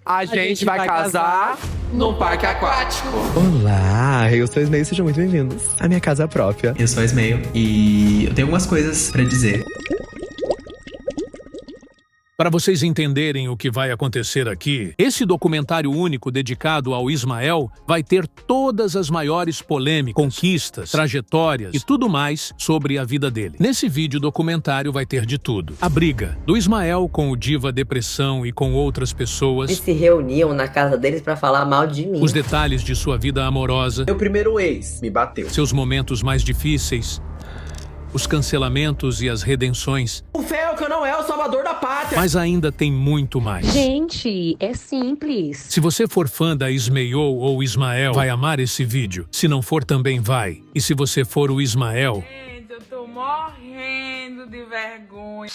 A gente vai casar no parque aquático. Olá, eu sou a Ismael, sejam muito bem-vindos à minha casa própria. Eu sou a Ismael e eu tenho algumas coisas pra dizer. Para vocês entenderem o que vai acontecer aqui, esse documentário único dedicado ao Ismael vai ter todas as maiores polêmicas, conquistas, trajetórias e tudo mais sobre a vida dele. Nesse vídeo documentário vai ter de tudo. A briga do Ismael com o Diva Depressão e com outras pessoas. Eles se reuniam na casa deles pra falar mal de mim. Os detalhes de sua vida amorosa. Meu primeiro ex me bateu. Seus momentos mais difíceis. Os cancelamentos e as redenções. O Falcon não é o salvador da pátria. Mas ainda tem muito mais. Gente, é simples. Se você for fã da Ismael ou Ismael, vai amar esse vídeo. Se não for, também vai. E se você for o Ismael... Gente, eu tô morrendo de vergonha.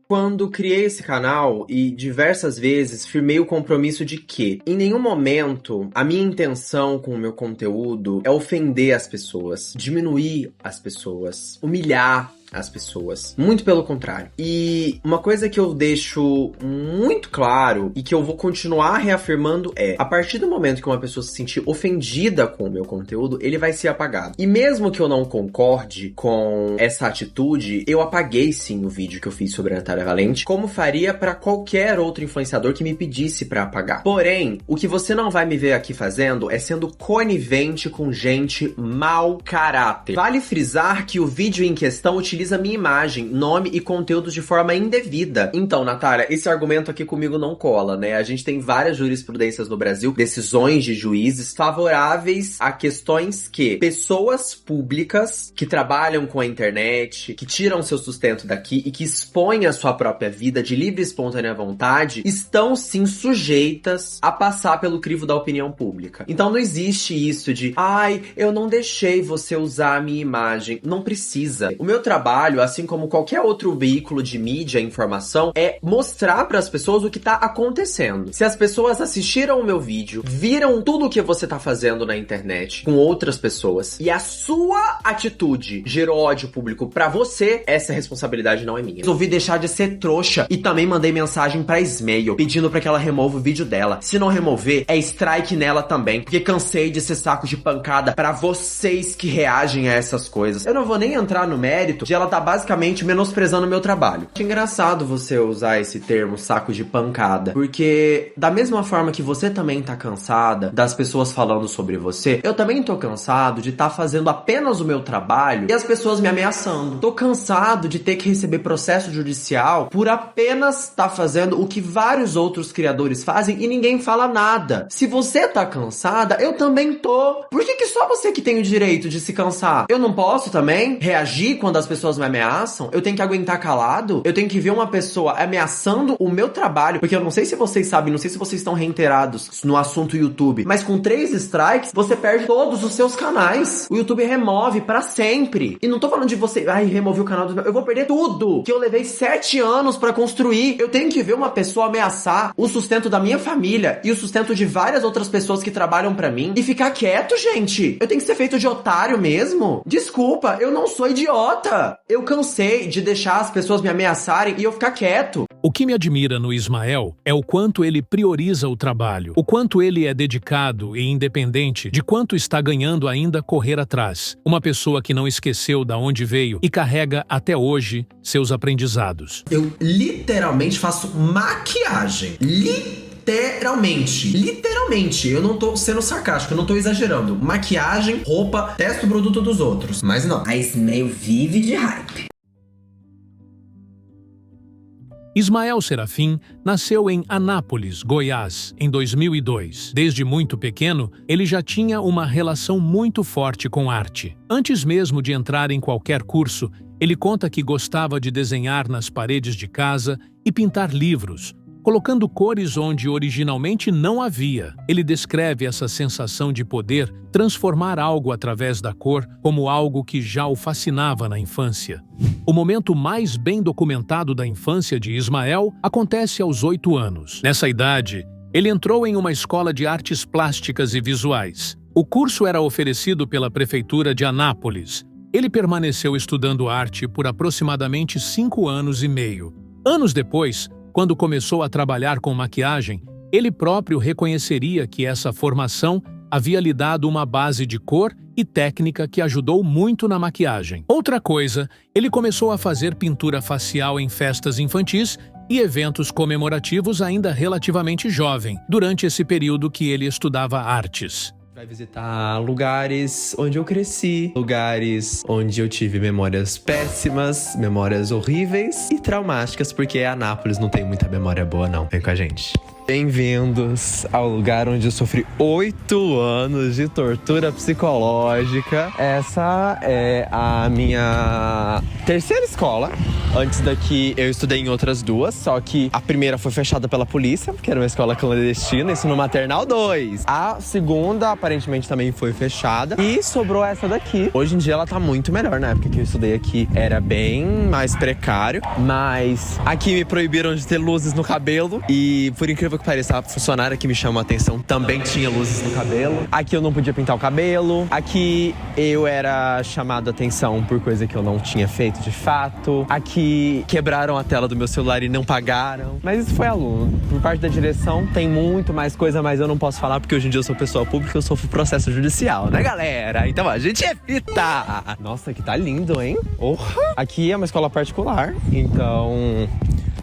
Quando criei esse canal e diversas vezes firmei o compromisso de que, em nenhum momento, a minha intenção com o meu conteúdo é ofender as pessoas, diminuir as pessoas, humilhar as pessoas. Muito pelo contrário. E uma coisa que eu deixo muito claro e que eu vou continuar reafirmando é: a partir do momento que uma pessoa se sentir ofendida com o meu conteúdo, ele vai ser apagado. E mesmo que eu não concorde com essa atitude, eu apaguei sim o vídeo que eu fiz sobre a Natália Valente, como faria pra qualquer outro influenciador que me pedisse pra apagar. Porém, o que você não vai me ver aqui fazendo é sendo conivente com gente mau caráter. Vale frisar que o vídeo em questão utiliza minha imagem, nome e conteúdos de forma indevida. Então, Natália, esse argumento aqui comigo não cola, né? A gente tem várias jurisprudências no Brasil, decisões de juízes favoráveis a questões que pessoas públicas que trabalham com a internet, que tiram seu sustento daqui e que expõem a sua própria vida de livre e espontânea vontade, estão sim sujeitas a passar pelo crivo da opinião pública. Então não existe isso de, ai, eu não deixei você usar a minha imagem. Não precisa. O meu trabalho, assim como qualquer outro veículo de mídia e informação, é mostrar para as pessoas o que tá acontecendo. Se as pessoas assistiram o meu vídeo, viram tudo o que você tá fazendo na internet com outras pessoas, e a sua atitude gerou ódio público pra você, essa responsabilidade não é minha. Resolvi deixar de ser trouxa e também mandei mensagem pra Ismael, pedindo pra que ela remova o vídeo dela. Se não remover, é strike nela também, porque cansei de ser saco de pancada pra vocês que reagem a essas coisas. Eu não vou nem entrar no mérito de ela tá basicamente menosprezando o meu trabalho. Acho engraçado você usar esse termo saco de pancada, porque da mesma forma que você também tá cansada das pessoas falando sobre você, eu também tô cansado de tá fazendo apenas o meu trabalho e as pessoas me ameaçando. Tô cansado de ter que receber processo judicial por apenas tá fazendo o que vários outros criadores fazem e ninguém fala nada. Se você tá cansada, eu também tô. Por que só você que tem o direito de se cansar? Eu não posso também reagir quando as pessoas me ameaçam? Eu tenho que aguentar calado? Eu tenho que ver uma pessoa ameaçando o meu trabalho? Porque eu não sei se vocês sabem, não sei se vocês estão reiterados no assunto YouTube, mas com 3 strikes, você perde todos os seus canais. O YouTube remove pra sempre. E não tô falando de você, ai, removi o canal do... Eu vou perder tudo que eu levei 7 anos pra construir. Eu tenho que ver uma pessoa ameaçar o sustento da minha família e o sustento de várias outras pessoas que trabalham pra mim e ficar quieto, gente. Eu tenho que ser feito de otário mesmo? Desculpa, eu não sou idiota. Eu cansei de deixar as pessoas me ameaçarem e eu ficar quieto. O que me admira no Ismael é o quanto ele prioriza o trabalho, o quanto ele é dedicado e independente de quanto está ganhando ainda correr atrás. Uma pessoa que não esqueceu da onde veio e carrega até hoje seus aprendizados. Eu literalmente faço maquiagem. Literalmente, eu não tô sendo sarcástico, eu não tô exagerando. Maquiagem, roupa, testo o produto dos outros, mas não. A Ismael vive de hype. Ismael Serafim nasceu em Anápolis, Goiás, em 2002. Desde muito pequeno, ele já tinha uma relação muito forte com arte. Antes mesmo de entrar em qualquer curso, ele conta que gostava de desenhar nas paredes de casa e pintar livros, colocando cores onde originalmente não havia. Ele descreve essa sensação de poder transformar algo através da cor como algo que já o fascinava na infância. O momento mais bem documentado da infância de Ismael acontece aos 8 anos. Nessa idade, ele entrou em uma escola de artes plásticas e visuais. O curso era oferecido pela prefeitura de Anápolis. ele permaneceu estudando arte por aproximadamente 5 anos e meio. Anos depois, quando começou a trabalhar com maquiagem, ele próprio reconheceria que essa formação havia lhe dado uma base de cor e técnica que ajudou muito na maquiagem. Outra coisa, ele começou a fazer pintura facial em festas infantis e eventos comemorativos ainda relativamente jovem, durante esse período que ele estudava artes. Vai visitar lugares onde eu cresci, lugares onde eu tive memórias péssimas, memórias horríveis e traumáticas, porque Anápolis não tem muita memória boa não. Vem com a gente. Bem-vindos ao lugar onde eu sofri 8 anos de tortura psicológica. Essa é a minha terceira escola. Antes daqui eu estudei em outras duas, só que a primeira foi fechada pela polícia, porque era uma escola clandestina, isso no Maternal 2. A segunda aparentemente também foi fechada e sobrou essa daqui. Hoje em dia ela tá muito melhor, na época que eu estudei aqui era bem mais precário, mas aqui me proibiram de ter luzes no cabelo e, por incrível que pareça, a funcionária que me chamou a atenção também tinha luzes no cabelo. Aqui eu não podia pintar o cabelo. Aqui eu era chamado a atenção por coisa que eu não tinha feito de fato. Aqui quebraram a tela do meu celular e não pagaram. Mas isso foi aluno. Por parte da direção tem muito mais coisa, mas eu não posso falar porque hoje em dia eu sou pessoa pública e eu sofro processo judicial, né, galera? Então a gente evita! Nossa, aqui tá lindo, hein? Aqui é uma escola particular, então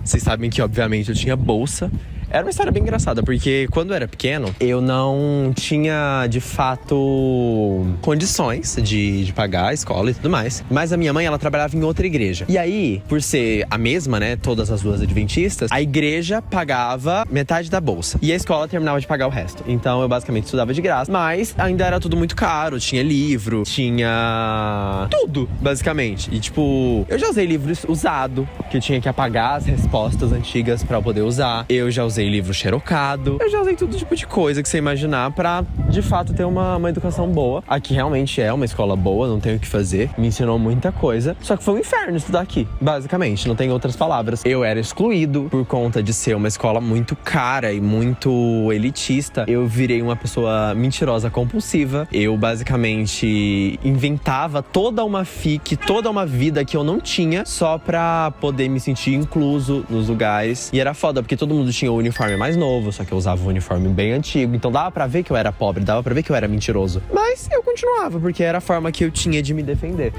vocês sabem que obviamente eu tinha bolsa. Era uma história bem engraçada, porque quando eu era pequeno, eu não tinha, de fato, condições de pagar a escola e tudo mais. Mas a minha mãe, ela trabalhava em outra igreja. E aí, por ser a mesma, né, todas as duas adventistas, a igreja pagava metade da bolsa. E a escola terminava de pagar o resto. Então, eu basicamente estudava de graça. Mas ainda era tudo muito caro. Tinha livro, tinha tudo, basicamente. E, tipo, eu já usei livros usado, que eu tinha que apagar as respostas antigas pra eu poder usar. Eu já usei livro xerocado. Eu já usei todo tipo de coisa que você imaginar pra, de fato, ter uma educação boa. Aqui realmente é uma escola boa, não tenho o que fazer. Me ensinou muita coisa. Só que foi um inferno estudar aqui, basicamente. Não tem outras palavras. Eu era excluído por conta de ser uma escola muito cara e muito elitista. Eu virei uma pessoa mentirosa compulsiva. Eu, basicamente, inventava toda uma fic, toda uma vida que eu não tinha, só pra poder me sentir incluso nos lugares. E era foda, porque todo mundo tinha o uniforme mais novo, só que eu usava um uniforme bem antigo. Então dava pra ver que eu era pobre, dava pra ver que eu era mentiroso. Mas eu continuava, porque era a forma que eu tinha de me defender.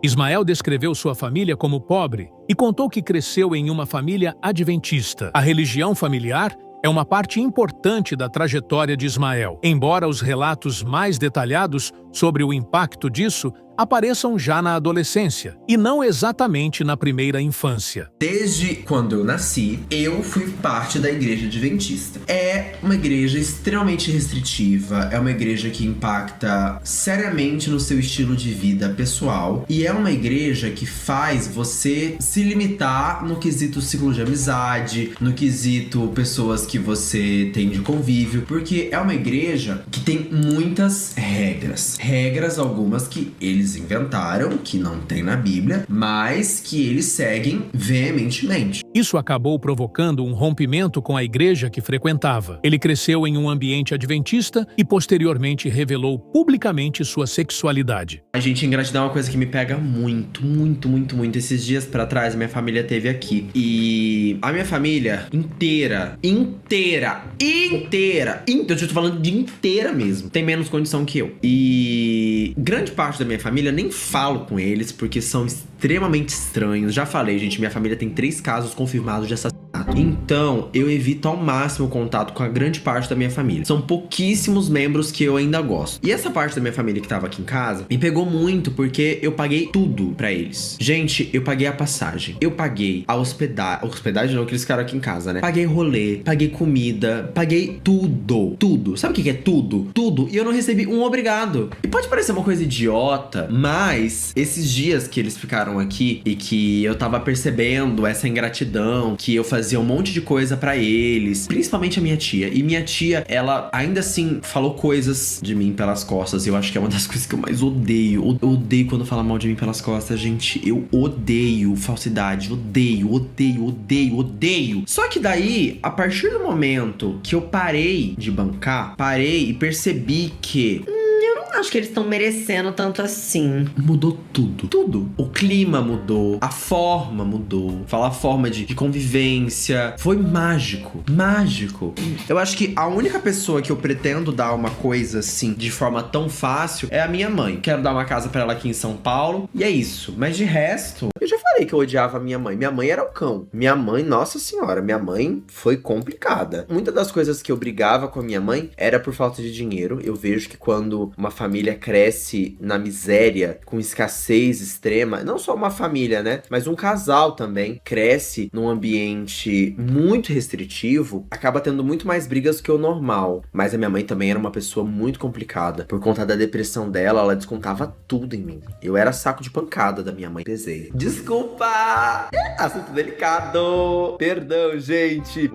Ismael descreveu sua família como pobre e contou que cresceu em uma família adventista. A religião familiar é uma parte importante da trajetória de Ismael, embora os relatos mais detalhados sobre o impacto disso apareçam já na adolescência, e não exatamente na primeira infância. Desde quando eu nasci, eu fui parte da igreja adventista. É uma igreja extremamente restritiva, é uma igreja que impacta seriamente no seu estilo de vida pessoal, e é uma igreja que faz você se limitar no quesito ciclo de amizade, no quesito pessoas que você tem de convívio, porque é uma igreja que tem muitas regras. Regras algumas que eles inventaram, que não tem na Bíblia, mas que eles seguem veementemente. Isso acabou provocando um rompimento com a igreja que frequentava. Ele cresceu em um ambiente adventista e posteriormente revelou publicamente sua sexualidade. A gente, ingratidão é uma coisa que me pega muito, muito, muito, muito. Esses dias pra trás, minha família teve aqui. E a minha família inteira, eu tô falando de inteira mesmo, tem menos condição que eu. E grande parte da minha família, nem falo com eles, porque são extremamente estranhos. Já falei, gente, minha família tem 3 casos confirmados de assassinato. Então, eu evito ao máximo o contato com a grande parte da minha família. São pouquíssimos membros que eu ainda gosto. E essa parte da minha família que tava aqui em casa me pegou muito, porque eu paguei tudo pra eles. Gente, eu paguei a passagem, eu paguei a hospedagem não, que eles ficaram aqui em casa, né? Paguei rolê, paguei comida, paguei tudo. Sabe o que é tudo? Tudo. E eu não recebi um obrigado. E pode parecer uma coisa idiota, mas esses dias que eles ficaram aqui e que eu tava percebendo essa ingratidão, que eu fazia um monte de coisa pra eles, principalmente a minha tia. E minha tia, ela ainda assim falou coisas de mim pelas costas. Eu acho que é uma das coisas que eu mais odeio. Eu odeio quando fala mal de mim pelas costas, gente. Eu odeio falsidade. Odeio. Só que daí, a partir do momento que eu parei de bancar, parei e percebi que eu não acho que eles estão merecendo tanto assim. Mudou tudo. Tudo. O clima mudou. A forma mudou. Falar a forma de convivência. Foi mágico. Mágico. Eu acho que a única pessoa que eu pretendo dar uma coisa assim, de forma tão fácil, é a minha mãe. Quero dar uma casa pra ela aqui em São Paulo. E é isso. Mas de resto, eu já falei que eu odiava a minha mãe. Minha mãe era o cão. Minha mãe, nossa senhora, minha mãe foi complicada. Muitas das coisas que eu brigava com a minha mãe era por falta de dinheiro. Eu vejo que quando uma família cresce na miséria, com escassez extrema, não só uma família, né? Mas um casal também cresce num ambiente muito restritivo, acaba tendo muito mais brigas que o normal. Mas a minha mãe também era uma pessoa muito complicada. Por conta da depressão dela, ela descontava tudo em mim. Eu era saco de pancada da minha mãe. Pesei. Desculpa! Assunto delicado! Perdão, gente!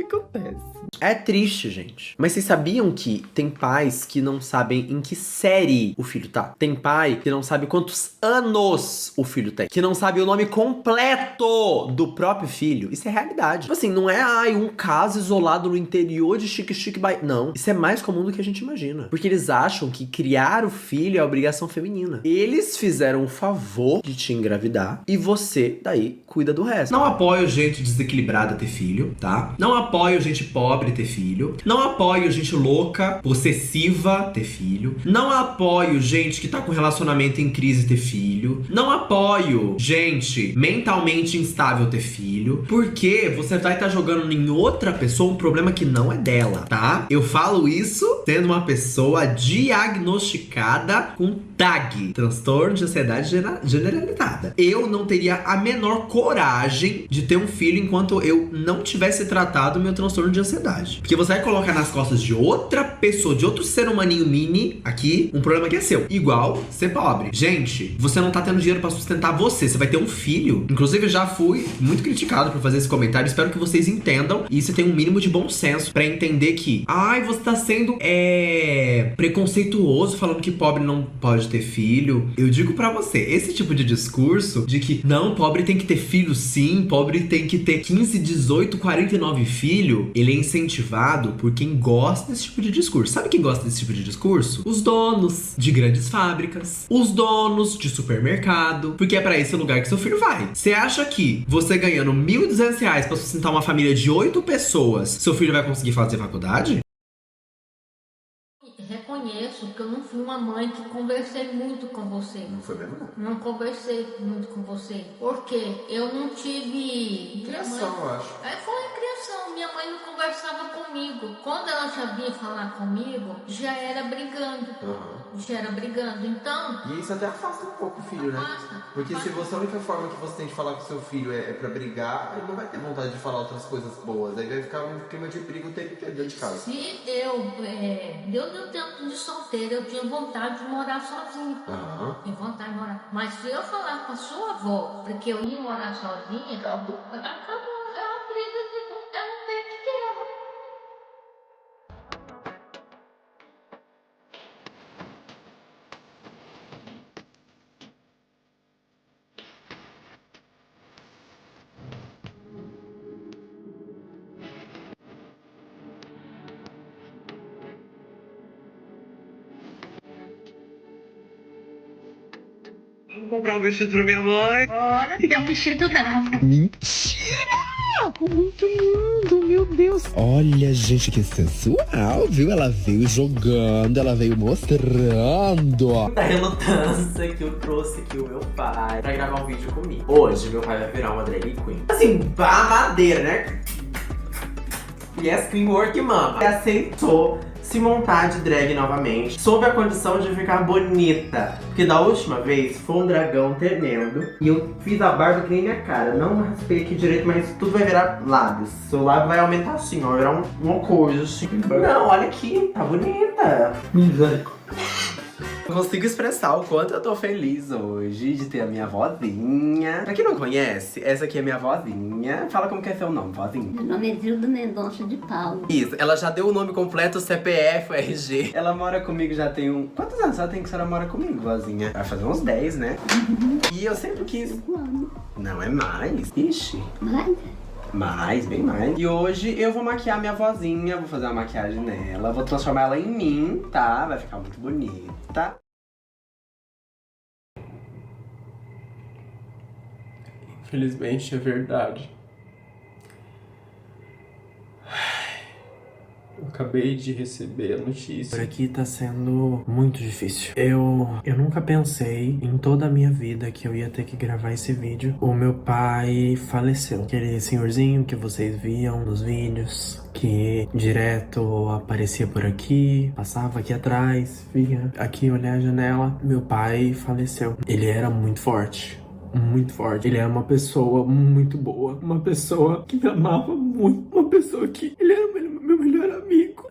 Acontece. É triste, gente. Mas vocês sabiam que tem pais que não sabem em que série o filho tá? Tem pai que não sabe quantos anos o filho tem. Que não sabe o nome completo do próprio filho. Isso é realidade. Tipo assim, não é um caso isolado no interior de Chique Bahia. Não. Isso é mais comum do que a gente imagina. Porque eles acham que criar o filho é obrigação feminina. Eles fizeram o favor de te engravidar e você, daí, cuida do resto. Não apoio gente desequilibrada ter filho, tá? Não apoio gente pobre ter filho. Não apoio gente louca, possessiva ter filho. Não apoio gente que tá com relacionamento em crise ter filho. Não apoio gente mentalmente instável ter filho. Porque você vai estar jogando em outra pessoa um problema que não é dela, tá? Eu falo isso sendo uma pessoa diagnosticada com TAG, transtorno de ansiedade generalizada. Eu não teria a menor coragem de ter um filho enquanto eu não tivesse tratado o meu transtorno de ansiedade. Porque você vai colocar nas costas de outra pessoa, de outro ser humaninho mini aqui, um problema que é seu. Igual ser pobre. Gente, você não tá tendo dinheiro pra sustentar você. Você vai ter um filho. Inclusive, eu já fui muito criticado por fazer esse comentário. Espero que vocês entendam. E você tem um mínimo de bom senso pra entender que você tá sendo preconceituoso falando que pobre não pode ter filho. Eu digo pra você, esse tipo de discurso de que não, pobre tem que ter filho sim, pobre tem que ter 15, 18, 49 filhos, ele é incentivado por quem gosta desse tipo de discurso. Sabe quem gosta desse tipo de discurso? Os donos de grandes fábricas, os donos de supermercado, porque é pra esse lugar que seu filho vai. Você acha que você ganhando R$1.200 pra sustentar uma família de 8 pessoas, seu filho vai conseguir fazer faculdade? Reconheço que eu não fui uma mãe que conversei muito com você. Não foi mesmo, não? Não conversei muito com você. Porque eu não tive... Criação, eu acho. Foi a criação. Minha mãe não conversava comigo. Quando ela já vinha falar comigo, já era brigando. Já era brigando. Então... E isso até afasta um pouco o filho, né? Porque se você, a única forma que você tem de falar com seu filho é pra brigar, ele não vai ter vontade de falar outras coisas boas. Aí vai ficar um clima de briga o tempo inteiro dentro de casa. Se Deus deu tempo de solteira, eu tinha vontade de morar sozinha. Tinha vontade de morar. Mas se eu falar com a sua avó, porque eu ia morar sozinha, acabou a briga de eu não tenho que querer. Vou comprar um vestido pra minha mãe. Bora, tem um vestido novo. Mentira! Muito lindo, meu Deus. Olha, gente, que sensual, viu? Ela veio jogando, ela veio mostrando. Da relutância que eu trouxe aqui o meu pai pra gravar um vídeo comigo. Hoje, meu pai vai virar uma drag queen. Assim, babadeira, né? Yes, queen work, mama. Ele aceitou se montar de drag novamente, sob a condição de ficar bonita. Porque da última vez foi um dragão tremendo e eu fiz a barba que nem minha cara. Não raspei aqui direito, mas tudo vai virar lábios. Seu lábio vai aumentar assim, ó, vai virar uma coisa assim. Não, olha aqui, tá bonita. Eu consigo expressar o quanto eu tô feliz hoje de ter a minha vozinha. Pra quem não conhece, essa aqui é minha vozinha. Fala como que é seu nome, vozinha. Meu nome é Zilda Mendonça de Paulo. Isso, ela já deu o nome completo, CPF, RG. Ela mora comigo já tem um... Quantos anos ela tem que a senhora mora comigo, vozinha? Vai fazer uns 10, né? E eu sempre quis... Cinco anos. Não, é mais. Ixi. Mais? Mais, bem mais. E hoje eu vou maquiar minha vozinha, vou fazer uma maquiagem nela, vou transformar ela em mim, tá? Vai ficar muito bonita. Infelizmente é verdade. Eu acabei de receber a notícia. Por aqui tá sendo muito difícil. Eu nunca pensei em toda a minha vida que eu ia ter que gravar esse vídeo. O meu pai faleceu. Aquele senhorzinho que vocês viam nos vídeos, que direto aparecia por aqui, passava aqui atrás, vinha aqui olhar a janela. Meu pai faleceu. Ele era muito forte. Muito forte. Ele era uma pessoa muito boa. Uma pessoa que me amava muito. Uma pessoa que... Ele era meu melhor amigo.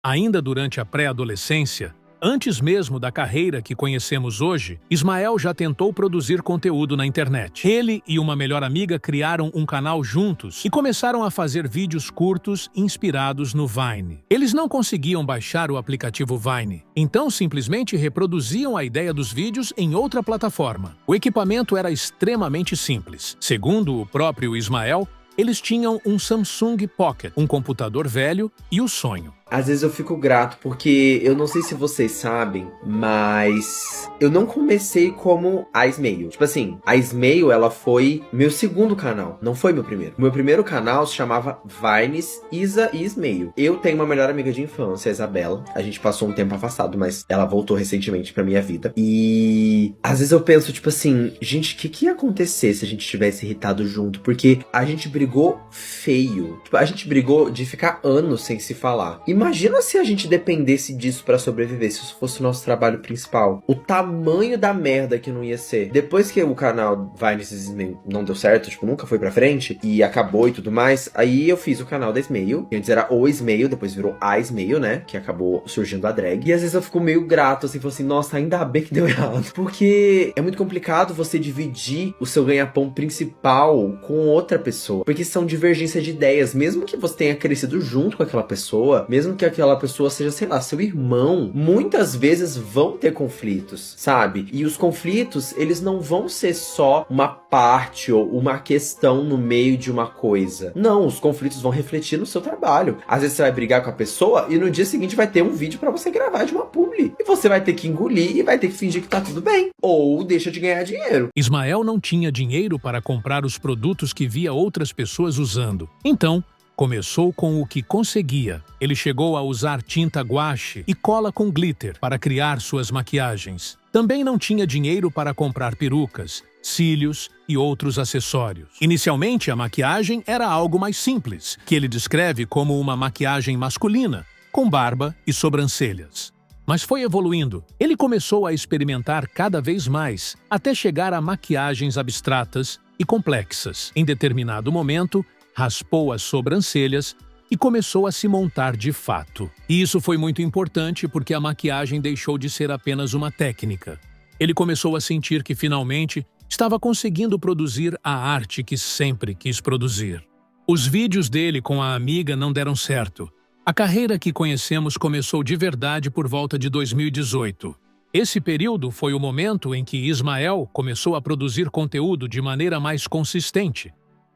Ainda durante a pré-adolescência, antes mesmo da carreira que conhecemos hoje, Ismael já tentou produzir conteúdo na internet. Ele e uma melhor amiga criaram um canal juntos e começaram a fazer vídeos curtos inspirados no Vine. Eles não conseguiam baixar o aplicativo Vine, então simplesmente reproduziam a ideia dos vídeos em outra plataforma. O equipamento era extremamente simples. Segundo o próprio Ismael, eles tinham um Samsung Pocket, um computador velho e o sonho. Às vezes eu fico grato porque eu não sei se vocês sabem, mas eu não comecei como a Ismael. Tipo assim, a Ismael, ela foi meu segundo canal, não foi meu primeiro. Meu primeiro canal se chamava Vines, Isa e Ismael. Eu tenho uma melhor amiga de infância, a Isabela. A gente passou um tempo afastado, mas ela voltou recentemente pra minha vida. E às vezes eu penso, tipo assim, gente, o que ia acontecer se a gente tivesse irritado junto? Porque a gente brigou feio. Tipo, a gente brigou de ficar anos sem se falar. Imagina se a gente dependesse disso pra sobreviver, se isso fosse o nosso trabalho principal. O tamanho da merda que não ia ser. Depois que o canal Vines não deu certo, tipo, nunca foi pra frente, e acabou e tudo mais, aí eu fiz o canal da Ismael, que antes era o Ismael, depois virou a Ismael, né, que acabou surgindo a drag. E às vezes eu fico meio grato, assim, falo assim, nossa, ainda bem que deu errado. Porque é muito complicado você dividir o seu ganha-pão principal com outra pessoa. Porque são divergências de ideias. Mesmo que você tenha crescido junto com aquela pessoa, mesmo que aquela pessoa seja, sei lá, seu irmão, muitas vezes vão ter conflitos, sabe? E os conflitos, eles não vão ser só uma parte ou uma questão no meio de uma coisa. Não, os conflitos vão refletir no seu trabalho. Às vezes você vai brigar com a pessoa e no dia seguinte vai ter um vídeo pra você gravar de uma publi. E você vai ter que engolir e vai ter que fingir que tá tudo bem. Ou deixa de ganhar dinheiro. Ismael não tinha dinheiro para comprar os produtos que via outras pessoas usando. Então, começou com o que conseguia. Ele chegou a usar tinta guache e cola com glitter para criar suas maquiagens. Também não tinha dinheiro para comprar perucas, cílios e outros acessórios. Inicialmente, a maquiagem era algo mais simples, que ele descreve como uma maquiagem masculina, com barba e sobrancelhas. Mas foi evoluindo. Ele começou a experimentar cada vez mais, até chegar a maquiagens abstratas e complexas. Em determinado momento, raspou as sobrancelhas e começou a se montar de fato. E isso foi muito importante porque a maquiagem deixou de ser apenas uma técnica. Ele começou a sentir que finalmente estava conseguindo produzir a arte que sempre quis produzir. Os vídeos dele com a amiga não deram certo. A carreira que conhecemos começou de verdade por volta de 2018. Esse período foi o momento em que Ismael começou a produzir conteúdo de maneira mais consistente.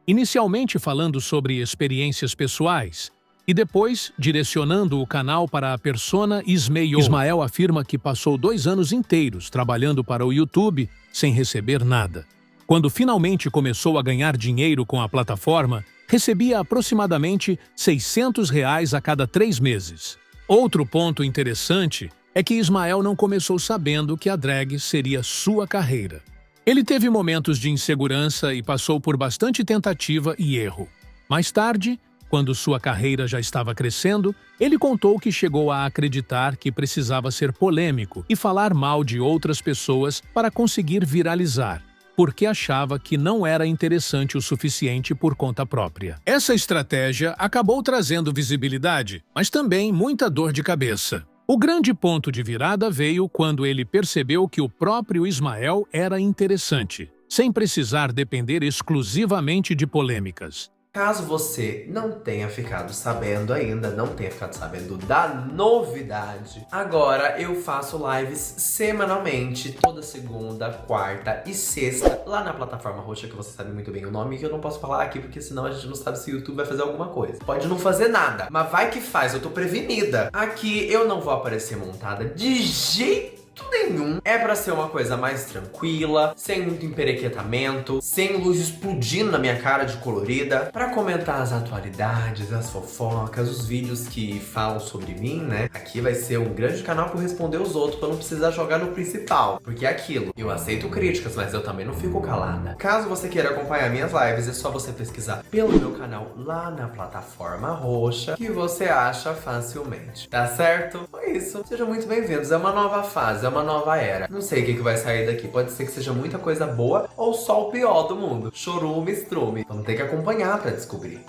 Inicialmente falando sobre experiências pessoais, e depois direcionando o canal para a persona Ismael. Ismael afirma que passou 2 anos inteiros trabalhando para o YouTube sem receber nada. Quando finalmente começou a ganhar dinheiro com a plataforma, recebia aproximadamente R$ 600 a cada 3 meses. Outro ponto interessante é que Ismael não começou sabendo que a drag seria sua carreira. Ele teve momentos de insegurança e passou por bastante tentativa e erro. Mais tarde, quando sua carreira já estava crescendo, ele contou que chegou a acreditar que precisava ser polêmico e falar mal de outras pessoas para conseguir viralizar, porque achava que não era interessante o suficiente por conta própria. Essa estratégia acabou trazendo visibilidade, mas também muita dor de cabeça. O grande ponto de virada veio quando ele percebeu que o próprio Ismael era interessante, sem precisar depender exclusivamente de polêmicas. Caso você não tenha ficado sabendo ainda, não tenha ficado sabendo da novidade, agora eu faço lives semanalmente, toda segunda, quarta e sexta, lá na plataforma roxa, que você sabe muito bem o nome, que eu não posso falar aqui, porque senão a gente não sabe se o YouTube vai fazer alguma coisa. Pode não fazer nada, mas vai que faz, eu tô prevenida. Aqui eu não vou aparecer montada de jeito nenhum. É pra ser uma coisa mais tranquila, sem muito emperequetamento, sem luz explodindo na minha cara de colorida, pra comentar as atualidades, as fofocas, os vídeos que falam sobre mim, né? Aqui vai ser um grande canal pra eu responder os outros, pra não precisar jogar no principal. Porque é aquilo, eu aceito críticas, mas eu também não fico calada. Caso você queira acompanhar minhas lives, é só você pesquisar pelo meu canal lá na plataforma roxa, que você acha facilmente. Tá certo? Foi isso. Sejam muito bem-vindos. É uma nova fase, é uma nova era. Não sei o que vai sair daqui. Pode ser que seja muita coisa boa ou só o pior do mundo. Chorume, estrume. Vamos ter que acompanhar pra descobrir.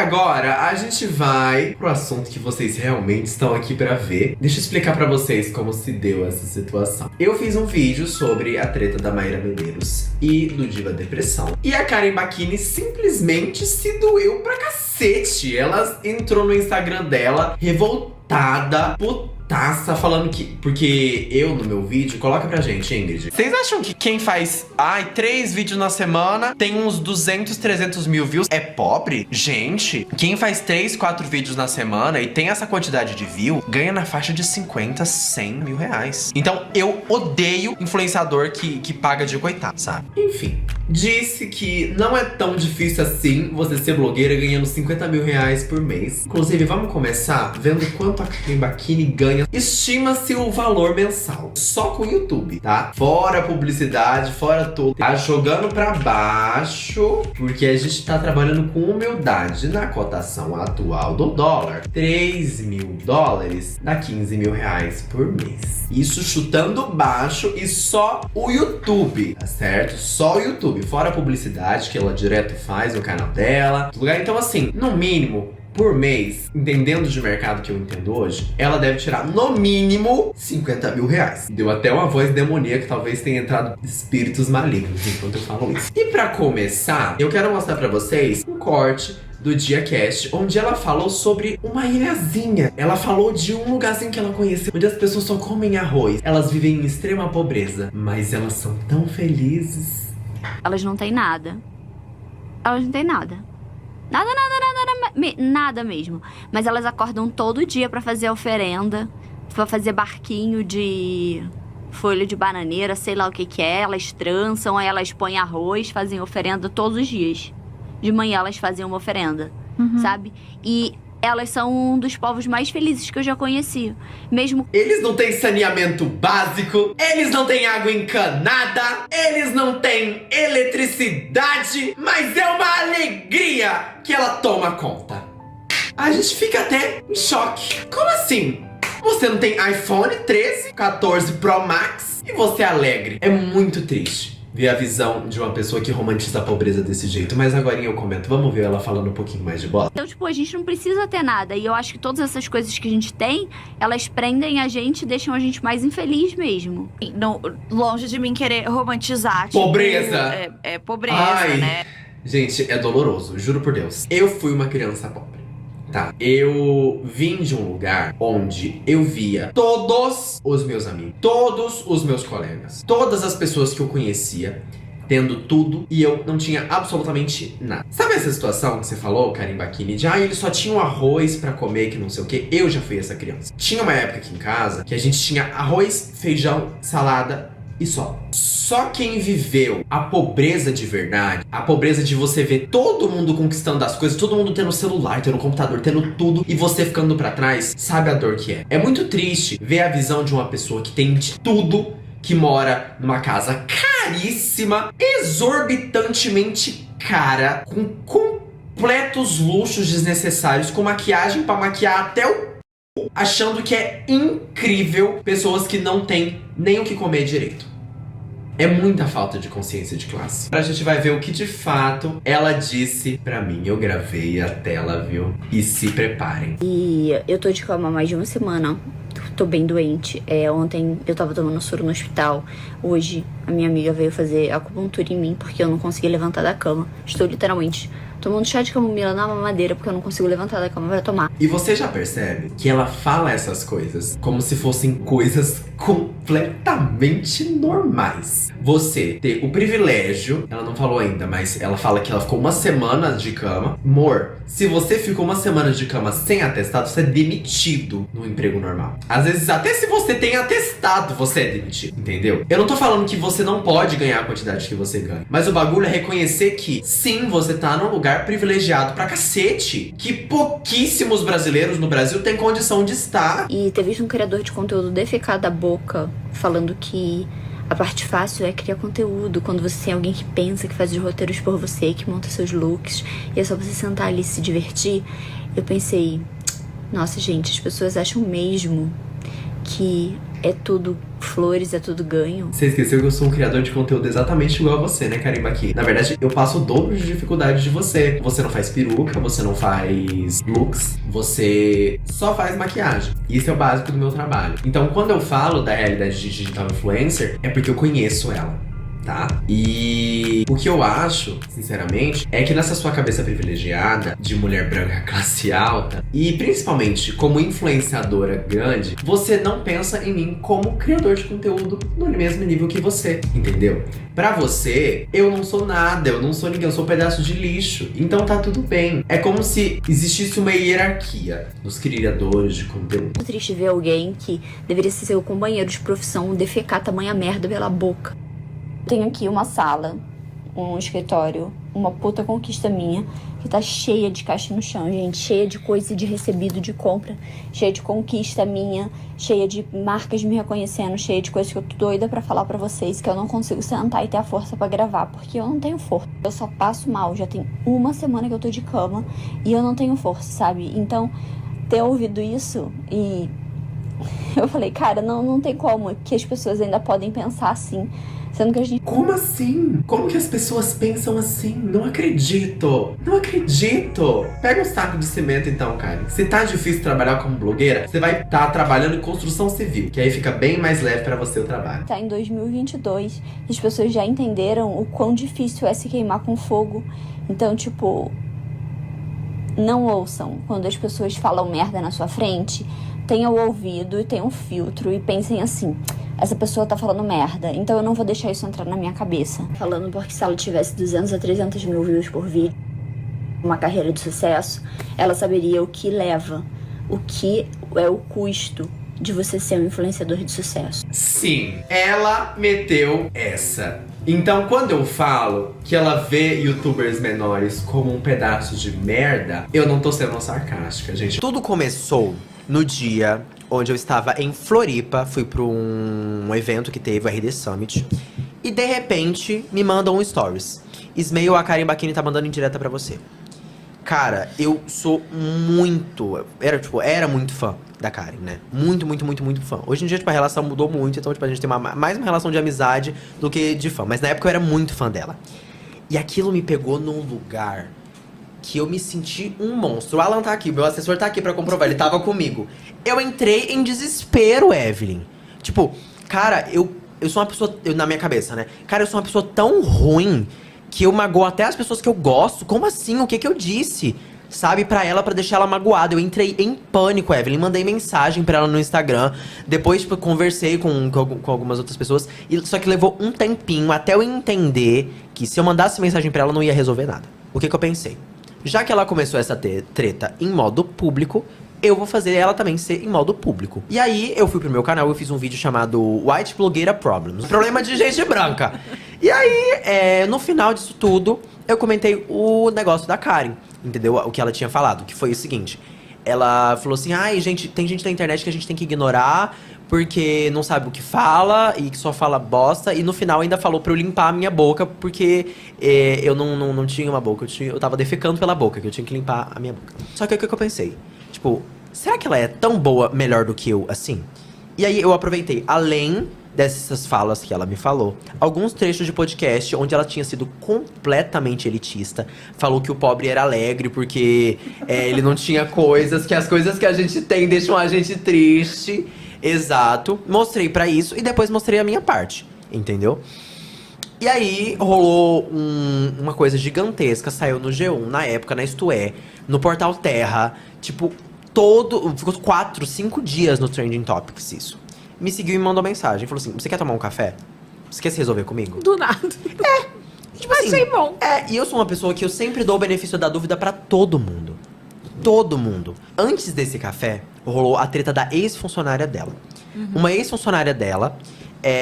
Agora, a gente vai pro assunto que vocês realmente estão aqui pra ver. Deixa eu explicar pra vocês como se deu essa situação. Eu fiz um vídeo sobre a treta da Mayra Medeiros e do Diva Depressão. E a Karen Bachini simplesmente se doeu pra cacete. Ela entrou no Instagram dela, revoltada, putaça, falando que... Porque eu, no meu vídeo... Coloca pra gente, Ingrid. Vocês acham que quem faz, 3 vídeos na semana tem uns 200, 300 mil views é pobre? Gente, quem faz 3, 4 vídeos na semana e tem essa quantidade de view, ganha na faixa de 50, 100 mil reais. Então, eu odeio influenciador que paga de coitado, sabe? Enfim, disse que não é tão difícil assim você ser blogueira ganhando 50 mil reais por mês. Inclusive, vamos começar vendo quanto a Karen Bachini ganha. Estima-se o valor mensal, só com o YouTube, tá? Fora publicidade, fora tudo. Tá jogando pra baixo, porque a gente tá trabalhando com humildade. Na cotação atual do dólar, 3 mil dólares dá 15 mil reais por mês. Isso chutando baixo e só o YouTube, tá certo? Só o YouTube, fora a publicidade que ela direto faz no canal dela. Então assim, no mínimo, por mês, entendendo de mercado que eu entendo hoje, ela deve tirar no mínimo 50 mil reais. Deu até uma voz demoníaca, talvez tenha entrado espíritos malignos enquanto eu falo isso. E pra começar, eu quero mostrar pra vocês um corte do DiaCast, onde ela falou sobre uma ilhazinha. Ela falou de um lugarzinho que ela conheceu, onde as pessoas só comem arroz. Elas vivem em extrema pobreza, mas elas são tão felizes. Elas não têm nada. Elas não têm nada. Nada mesmo. Mas elas acordam todo dia pra fazer oferenda, pra fazer barquinho de folha de bananeira, sei lá o que é. Elas trançam, aí elas põem arroz, fazem oferenda todos os dias. De manhã elas fazem uma oferenda, sabe? E elas são um dos povos mais felizes que eu já conheci. Mesmo... Eles não têm saneamento básico, eles não têm água encanada, eles não têm eletricidade, mas é uma alegria que ela toma conta. A gente fica até em choque. Como assim? Você não tem iPhone 13, 14 Pro Max e você é alegre. É muito triste ver a visão de uma pessoa que romantiza a pobreza desse jeito. Mas agora eu comento, vamos ver ela falando um pouquinho mais de bosta. Então, tipo, a gente não precisa ter nada. E eu acho que todas essas coisas que a gente tem, elas prendem a gente e deixam a gente mais infeliz mesmo. Não, longe de mim querer romantizar. Tipo, pobreza! É pobreza, né? Gente, é doloroso, juro por Deus. Eu fui uma criança pobre. Tá, eu vim de um lugar onde eu via todos os meus amigos, todos os meus colegas, todas as pessoas que eu conhecia tendo tudo e eu não tinha absolutamente nada. Sabe essa situação que você falou, Karen Bachini, de eles só tinham arroz pra comer, que não sei o que? Eu já fui essa criança. Tinha uma época aqui em casa que a gente tinha arroz, feijão, salada e só. Só quem viveu a pobreza de verdade, a pobreza de você ver todo mundo conquistando as coisas, todo mundo tendo celular, tendo computador, tendo tudo, e você ficando pra trás, sabe a dor que é. É muito triste ver a visão de uma pessoa que tem de tudo, que mora numa casa caríssima, exorbitantemente cara, com completos luxos desnecessários, com maquiagem pra maquiar até o achando que é incrível pessoas que não têm nem o que comer direito. É muita falta de consciência de classe. A gente vai ver o que de fato ela disse pra mim. Eu gravei a tela, viu? E se preparem. E eu tô de cama há mais de uma semana. tô bem doente. Ontem eu tava tomando soro no hospital. Hoje a minha amiga veio fazer acupuntura em mim porque eu não consegui levantar da cama. Estou literalmente tomando chá de camomila na mamadeira porque eu não consigo levantar da cama pra tomar. E você já percebe que ela fala essas coisas como se fossem coisas completamente normais. Você ter o privilégio, ela não falou ainda, mas ela fala que ela ficou uma semana de cama. Amor, se você ficou uma semana de cama sem atestado, você é demitido no emprego normal. Às vezes, até se você tem atestado, você é demitido, entendeu? Eu não tô falando que você não pode ganhar a quantidade que você ganha, mas o bagulho é reconhecer que, sim, você tá num lugar privilegiado pra cacete, que pouquíssimos brasileiros no Brasil têm condição de estar. E ter visto um criador de conteúdo defecar da boca, falando que a parte fácil é criar conteúdo, quando você tem alguém que pensa, que faz os roteiros por você, que monta seus looks, e é só você sentar ali e se divertir. Eu pensei, nossa gente, as pessoas acham mesmo que é tudo flores, é tudo ganho. Você esqueceu que eu sou um criador de conteúdo exatamente igual a você, né, Karim Baqui? Na verdade, eu passo o dobro de dificuldade de você. Você não faz peruca, você não faz looks, você só faz maquiagem. Isso é o básico do meu trabalho. Então, quando eu falo da realidade de digital influencer, é porque eu conheço ela. Tá? E o que eu acho, sinceramente, é que nessa sua cabeça privilegiada de mulher branca classe alta, e principalmente como influenciadora grande, você não pensa em mim como criador de conteúdo no mesmo nível que você, entendeu? Pra você, eu não sou nada, eu não sou ninguém, eu sou um pedaço de lixo. Então tá tudo bem. É como se existisse uma hierarquia dos criadores de conteúdo. Muito triste ver alguém que deveria ser seu companheiro de profissão defecar tamanha merda pela boca. Tenho aqui uma sala, um escritório, uma puta conquista minha, que tá cheia de caixa no chão, gente. Cheia de coisa de recebido de compra, cheia de conquista minha, cheia de marcas me reconhecendo, cheia de coisas que eu tô doida pra falar pra vocês, que eu não consigo sentar e ter a força pra gravar, porque eu não tenho força. Eu só passo mal, já tem uma semana que eu tô de cama e eu não tenho força, sabe? Então, ter ouvido isso e... eu falei, cara, não tem como que as pessoas ainda podem pensar assim. Sendo que a gente... Como assim? Como que as pessoas pensam assim? Não acredito! Não acredito! Pega um saco de cimento então, cara. Se tá difícil trabalhar como blogueira, você vai estar trabalhando em construção civil, que aí fica bem mais leve pra você o trabalho. Tá em 2022 e as pessoas já entenderam o quão difícil é se queimar com fogo. Então, tipo... não ouçam quando as pessoas falam merda na sua frente. Tenham o ouvido e tenham um filtro e pensem assim... essa pessoa tá falando merda, então eu não vou deixar isso entrar na minha cabeça. Falando porque se ela tivesse 200 a 300 mil views por vídeo, uma carreira de sucesso, ela saberia o que leva, o que é o custo de você ser um influenciador de sucesso. Sim, ela meteu essa. Então, quando eu falo que ela vê youtubers menores como um pedaço de merda, eu não tô sendo sarcástica, gente. Tudo começou no dia onde eu estava em Floripa, fui pra um evento que teve, o RD Summit, e de repente me mandam um stories. Ismael, a Karim Baqui tá mandando em direta pra você. Cara, eu sou muito... Era muito fã da Karen, né? Muito fã. Hoje em dia, tipo, a relação mudou muito, então, tipo, a gente tem mais uma relação de amizade do que de fã. Mas na época eu era muito fã dela. E aquilo me pegou num lugar que eu me senti um monstro. O Alan tá aqui, meu assessor tá aqui pra comprovar, ele tava comigo. Eu entrei em desespero, Evelyn. Tipo, cara, eu sou uma pessoa... na minha cabeça, né? Cara, eu sou uma pessoa tão ruim que eu magoo até as pessoas que eu gosto. Como assim? O que eu disse? Sabe, pra ela, pra deixar ela magoada. Eu entrei em pânico, Evelyn. Mandei mensagem pra ela no Instagram. Depois, tipo, conversei com algumas outras pessoas. Só que levou um tempinho até eu entender que se eu mandasse mensagem pra ela, não ia resolver nada. O que eu pensei? Já que ela começou essa treta em modo público, eu vou fazer ela também ser em modo público. E aí, eu fui pro meu canal, eu fiz um vídeo chamado White Blogueira Problems. Problema de gente branca. E aí, no final disso tudo, eu comentei o negócio da Karen. Entendeu? O que ela tinha falado, que foi o seguinte. Ela falou assim, ai, gente, tem gente na internet que a gente tem que ignorar porque não sabe o que fala e que só fala bosta. E no final ainda falou pra eu limpar a minha boca porque eu não tinha uma boca. Eu tava defecando pela boca, que eu tinha que limpar a minha boca. Só que o que eu pensei? Tipo, será que ela é tão boa, melhor do que eu, assim? E aí eu aproveitei, além dessas falas que ela me falou, alguns trechos de podcast onde ela tinha sido completamente elitista. Falou que o pobre era alegre porque ele não tinha coisas, que as coisas que a gente tem deixam a gente triste. Exato. Mostrei pra isso e depois mostrei a minha parte, entendeu? E aí rolou uma coisa gigantesca, saiu no G1, na época, na Isto É, no Portal Terra, tipo, ficou 4, 5 dias no Trending Topics isso. Me seguiu e me mandou mensagem, falou assim, você quer tomar um café? Você quer se resolver comigo? Do nada. Tipo assim, achei bom. E eu sou uma pessoa que eu sempre dou o benefício da dúvida pra todo mundo. Todo mundo. Antes desse café, rolou a treta da ex-funcionária dela. Uma ex-funcionária dela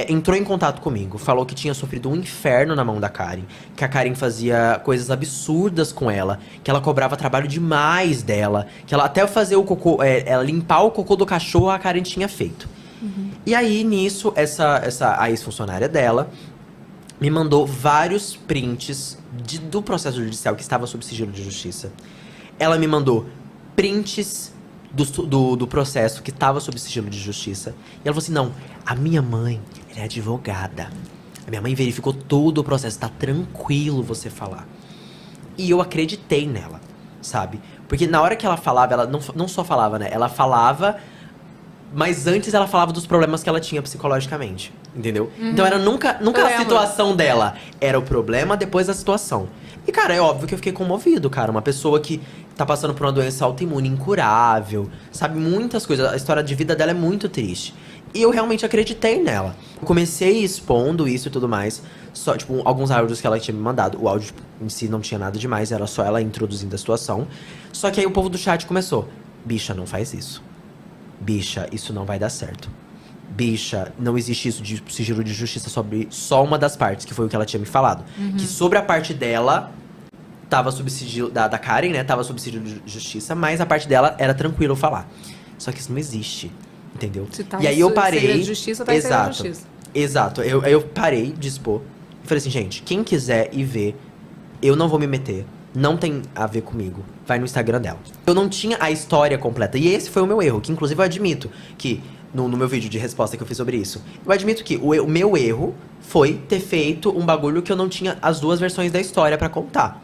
entrou em contato comigo, falou que tinha sofrido um inferno na mão da Karen, que a Karen fazia coisas absurdas com ela, que ela cobrava trabalho demais dela, que ela até fazer o cocô, ela limpar o cocô do cachorro a Karen tinha feito. E aí, nisso, a ex-funcionária dela me mandou vários prints do processo judicial que estava sob sigilo de justiça. Ela me mandou prints do processo que estava sob sigilo de justiça. E ela falou assim, não, a minha mãe, ela é advogada. A minha mãe verificou todo o processo, tá tranquilo você falar. E eu acreditei nela, sabe? Porque na hora que ela falava, ela não só falava, né? Ela falava, mas antes ela falava dos problemas que ela tinha psicologicamente, entendeu? Então era nunca a situação dela, era o problema depois da situação. E, cara, é óbvio que eu fiquei comovido, cara. Uma pessoa que tá passando por uma doença autoimune incurável, sabe? Muitas coisas. A história de vida dela é muito triste. E eu realmente acreditei nela. Eu comecei expondo isso e tudo mais. Só, tipo, alguns áudios que ela tinha me mandado. O áudio em si não tinha nada demais, era só ela introduzindo a situação. Só que aí o povo do chat começou. Bicha, não faz isso. Bicha, isso não vai dar certo. Bicha, não existe isso de sigilo de justiça sobre só uma das partes, que foi o que ela tinha me falado. Que sobre a parte dela, tava sob sigilo, da Karen, né, tava sob sigilo de justiça, mas a parte dela era tranquilo falar. Só que isso não existe, entendeu? Se tá e aí eu parei... de justiça, tá exato, em justiça. Exato, eu parei de expor. E falei assim, gente, quem quiser ir ver, eu não vou me meter. Não tem a ver comigo. Vai no Instagram dela. Eu não tinha a história completa. E esse foi o meu erro, que inclusive eu admito que... No meu vídeo de resposta que eu fiz sobre isso. Eu admito que o meu erro foi ter feito um bagulho que eu não tinha as duas versões da história pra contar.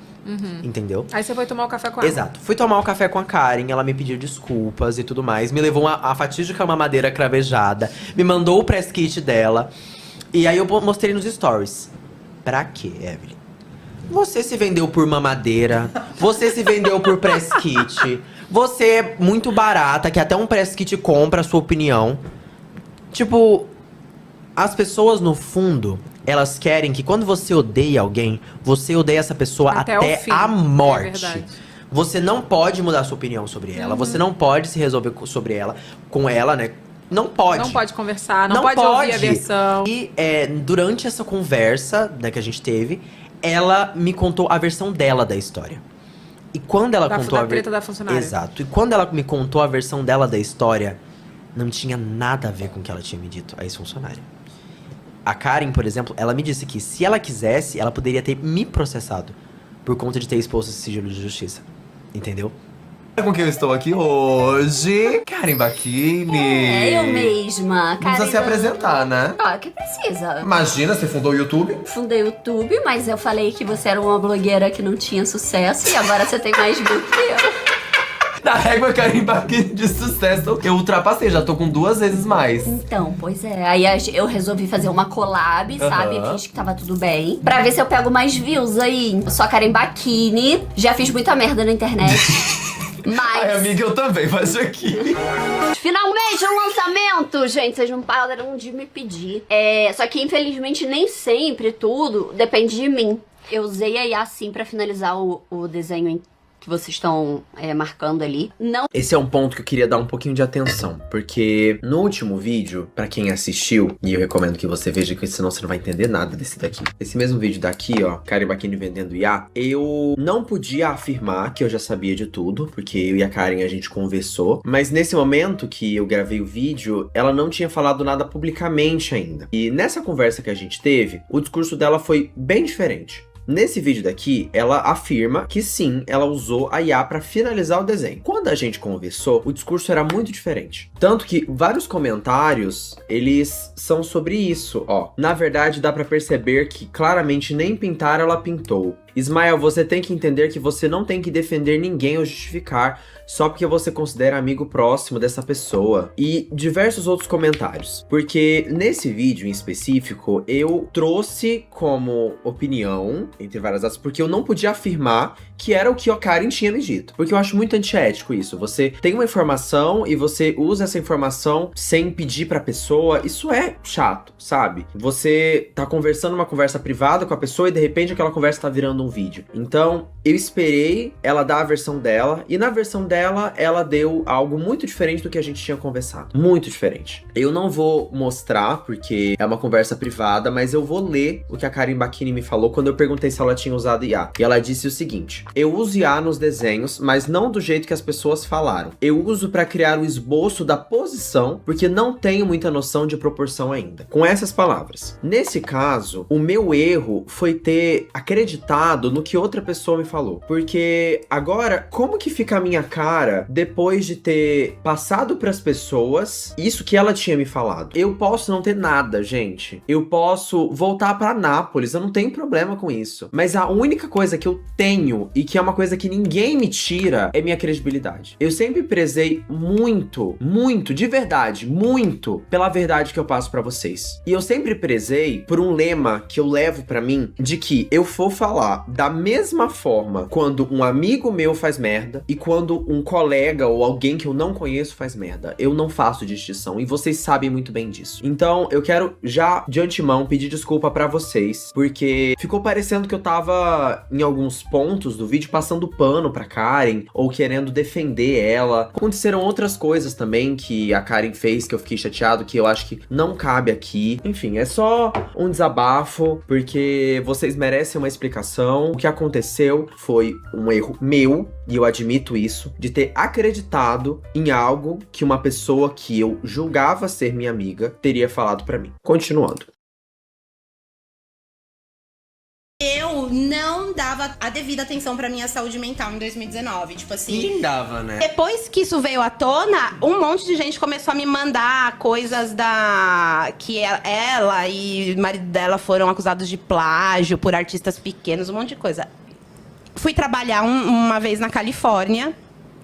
Entendeu? Aí você foi tomar o café com ela. Exato. Fui tomar o café com a Karen, ela me pediu desculpas e tudo mais. Me levou a fatídica mamadeira cravejada. Me mandou o press kit dela. E aí eu mostrei nos stories. Pra quê, Evelyn? Você se vendeu por mamadeira. Você se vendeu por press kit. Você é muito barata, que até um press kit compra a sua opinião. Tipo, as pessoas no fundo, elas querem que quando você odeia alguém, você odeia essa pessoa até a morte. É verdade. Você não pode mudar a sua opinião sobre ela. Você não pode se resolver sobre ela, com ela, né? Não pode. Não pode conversar, não pode ouvir a versão. E durante essa conversa, né, que a gente teve, ela me contou a versão dela da história. E quando ela contou a treta da funcionária. Exato. E quando ela me contou a versão dela da história, não tinha nada a ver com o que ela tinha me dito, a ex-funcionária. A Karen, por exemplo, ela me disse que se ela quisesse, ela poderia ter me processado por conta de ter exposto esse sigilo de justiça. Entendeu? Com quem eu estou aqui hoje, Karen Bacchini. Eu mesma. Não precisa se apresentar, né? Claro que precisa. Imagina, você fundou o YouTube? Fundei o YouTube, mas eu falei que você era uma blogueira que não tinha sucesso e agora você tem mais view que eu. Na régua Karen Bacchini de sucesso, eu ultrapassei, já tô com 2 vezes mais. Então, pois é. Aí eu resolvi fazer uma collab, sabe? Finge que tava tudo bem. Pra ver se eu pego mais views aí. Eu sou a Karen Bacchini, já fiz muita merda na internet. Mas... Ai, amiga, eu também, faz aqui. Finalmente um lançamento! Gente, vocês não pararam de me pedir. Só que infelizmente nem sempre tudo depende de mim. Eu usei a IA sim pra finalizar o desenho que vocês estão marcando ali. Não. Esse é um ponto que eu queria dar um pouquinho de atenção, porque no último vídeo, pra quem assistiu, e eu recomendo que você veja, que senão você não vai entender nada desse daqui. Esse mesmo vídeo daqui, ó, Karen Bacchini vendendo IA, eu não podia afirmar que eu já sabia de tudo, porque eu e a Karen a gente conversou, mas nesse momento que eu gravei o vídeo, ela não tinha falado nada publicamente ainda. E nessa conversa que a gente teve, o discurso dela foi bem diferente. Nesse vídeo daqui, ela afirma que sim, ela usou a IA para finalizar o desenho. Quando a gente conversou, o discurso era muito diferente. Tanto que vários comentários, eles são sobre isso, ó. Na verdade, dá para perceber que claramente nem pintar ela pintou. Ismael, você tem que entender que você não tem que defender ninguém ou justificar só porque você considera amigo próximo dessa pessoa. E diversos outros comentários. Porque nesse vídeo em específico, eu trouxe como opinião, entre várias aspas, porque eu não podia afirmar que era o que a Karen tinha me dito. Porque eu acho muito antiético isso. Você tem uma informação e você usa essa informação sem pedir pra pessoa. Isso é chato, sabe? Você tá conversando uma conversa privada com a pessoa e de repente aquela conversa tá virando um vídeo. Então, eu esperei ela dar a versão dela e na versão dela, ela deu algo muito diferente do que a gente tinha conversado. Muito diferente. Eu não vou mostrar porque é uma conversa privada, mas eu vou ler o que a Karen Bacchini me falou quando eu perguntei se ela tinha usado IA. E ela disse o seguinte: eu uso IA nos desenhos, mas não do jeito que as pessoas falaram. Eu uso pra criar o esboço da posição, porque não tenho muita noção de proporção ainda. Com essas palavras. Nesse caso, o meu erro foi ter acreditado no que outra pessoa me falou. Porque agora, como que fica a minha cara depois de ter passado pras pessoas isso que ela tinha me falado? Eu posso não ter nada, gente. Eu posso voltar pra Nápoles, eu não tenho problema com isso. Mas a única coisa que eu tenho e que é uma coisa que ninguém me tira é minha credibilidade. Eu sempre prezei muito, de verdade, muito pela verdade que eu passo pra vocês. E eu sempre prezei por um lema que eu levo pra mim de que eu vou falar da mesma forma quando um amigo meu faz merda e quando um colega ou alguém que eu não conheço faz merda. Eu não faço distinção e vocês sabem muito bem disso. Então, eu quero já de antemão pedir desculpa pra vocês, porque ficou parecendo que eu tava em alguns pontos do vídeo passando pano pra Karen ou querendo defender ela. Aconteceram outras coisas também que a Karen fez que eu fiquei chateado, que eu acho que não cabe aqui. Enfim, é só um desabafo, porque vocês merecem uma explicação. O que aconteceu foi um erro meu, e eu admito isso, de ter acreditado em algo que uma pessoa que eu julgava ser minha amiga teria falado pra mim. Continuando. Eu não dava a devida atenção pra minha saúde mental em 2019, tipo assim... Ninguém dava, né? Depois que isso veio à tona, um monte de gente começou a me mandar coisas que ela e o marido dela foram acusados de plágio por artistas pequenos, um monte de coisa. Fui trabalhar uma vez na Califórnia.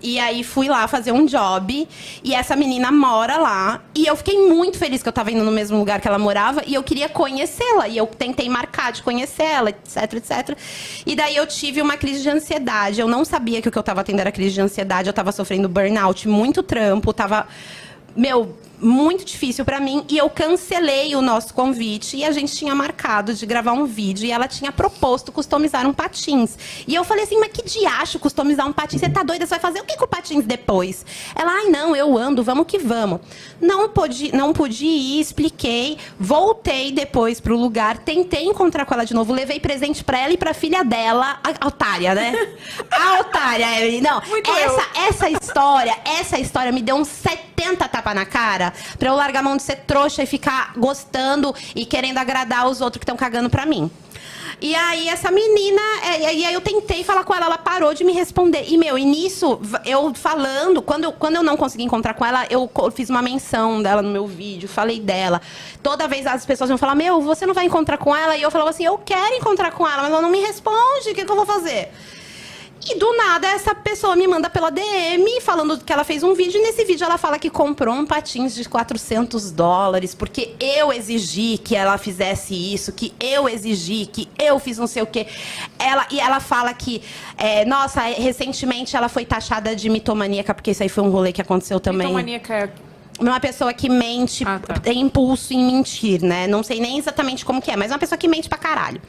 E aí fui lá fazer um job e essa menina mora lá e eu fiquei muito feliz que eu tava indo no mesmo lugar que ela morava e eu queria conhecê-la e eu tentei marcar de conhecer ela, etc, etc. E daí eu tive uma crise de ansiedade. Eu não sabia que o que eu tava tendo era crise de ansiedade, eu tava sofrendo burnout, muito trampo, tava... muito difícil pra mim, e eu cancelei o nosso convite, e a gente tinha marcado de gravar um vídeo, e ela tinha proposto customizar um patins. E eu falei assim, mas que diacho customizar um patins? Você tá doida? Você vai fazer o que com o patins depois? Ela, ai não, eu ando, vamos que vamos. Não pude ir, expliquei, voltei depois pro lugar, tentei encontrar com ela de novo, levei presente pra ela e pra filha dela, a otária, né? A otária, Evelyn. Não, essa história me deu uns 70 tapas na cara pra eu largar a mão de ser trouxa e ficar gostando e querendo agradar os outros que estão cagando pra mim. E aí essa menina, e aí eu tentei falar com ela, ela parou de me responder. E nisso, eu falando, quando eu não consegui encontrar com ela, eu fiz uma menção dela no meu vídeo, falei dela. Toda vez as pessoas iam falar, você não vai encontrar com ela? E eu falava assim, eu quero encontrar com ela, mas ela não me responde, o que eu vou fazer? E do nada, essa pessoa me manda pela DM falando que ela fez um vídeo. E nesse vídeo ela fala que comprou um patins de $400 porque eu exigi que ela fizesse isso, que eu exigi, que eu fiz não sei o quê. Ela fala que, nossa, recentemente ela foi taxada de mitomaníaca, porque isso aí foi um rolê que aconteceu também. Mitomaníaca é... Uma pessoa que mente, tem impulso em mentir, né? Não sei nem exatamente como que é, mas é uma pessoa que mente pra caralho.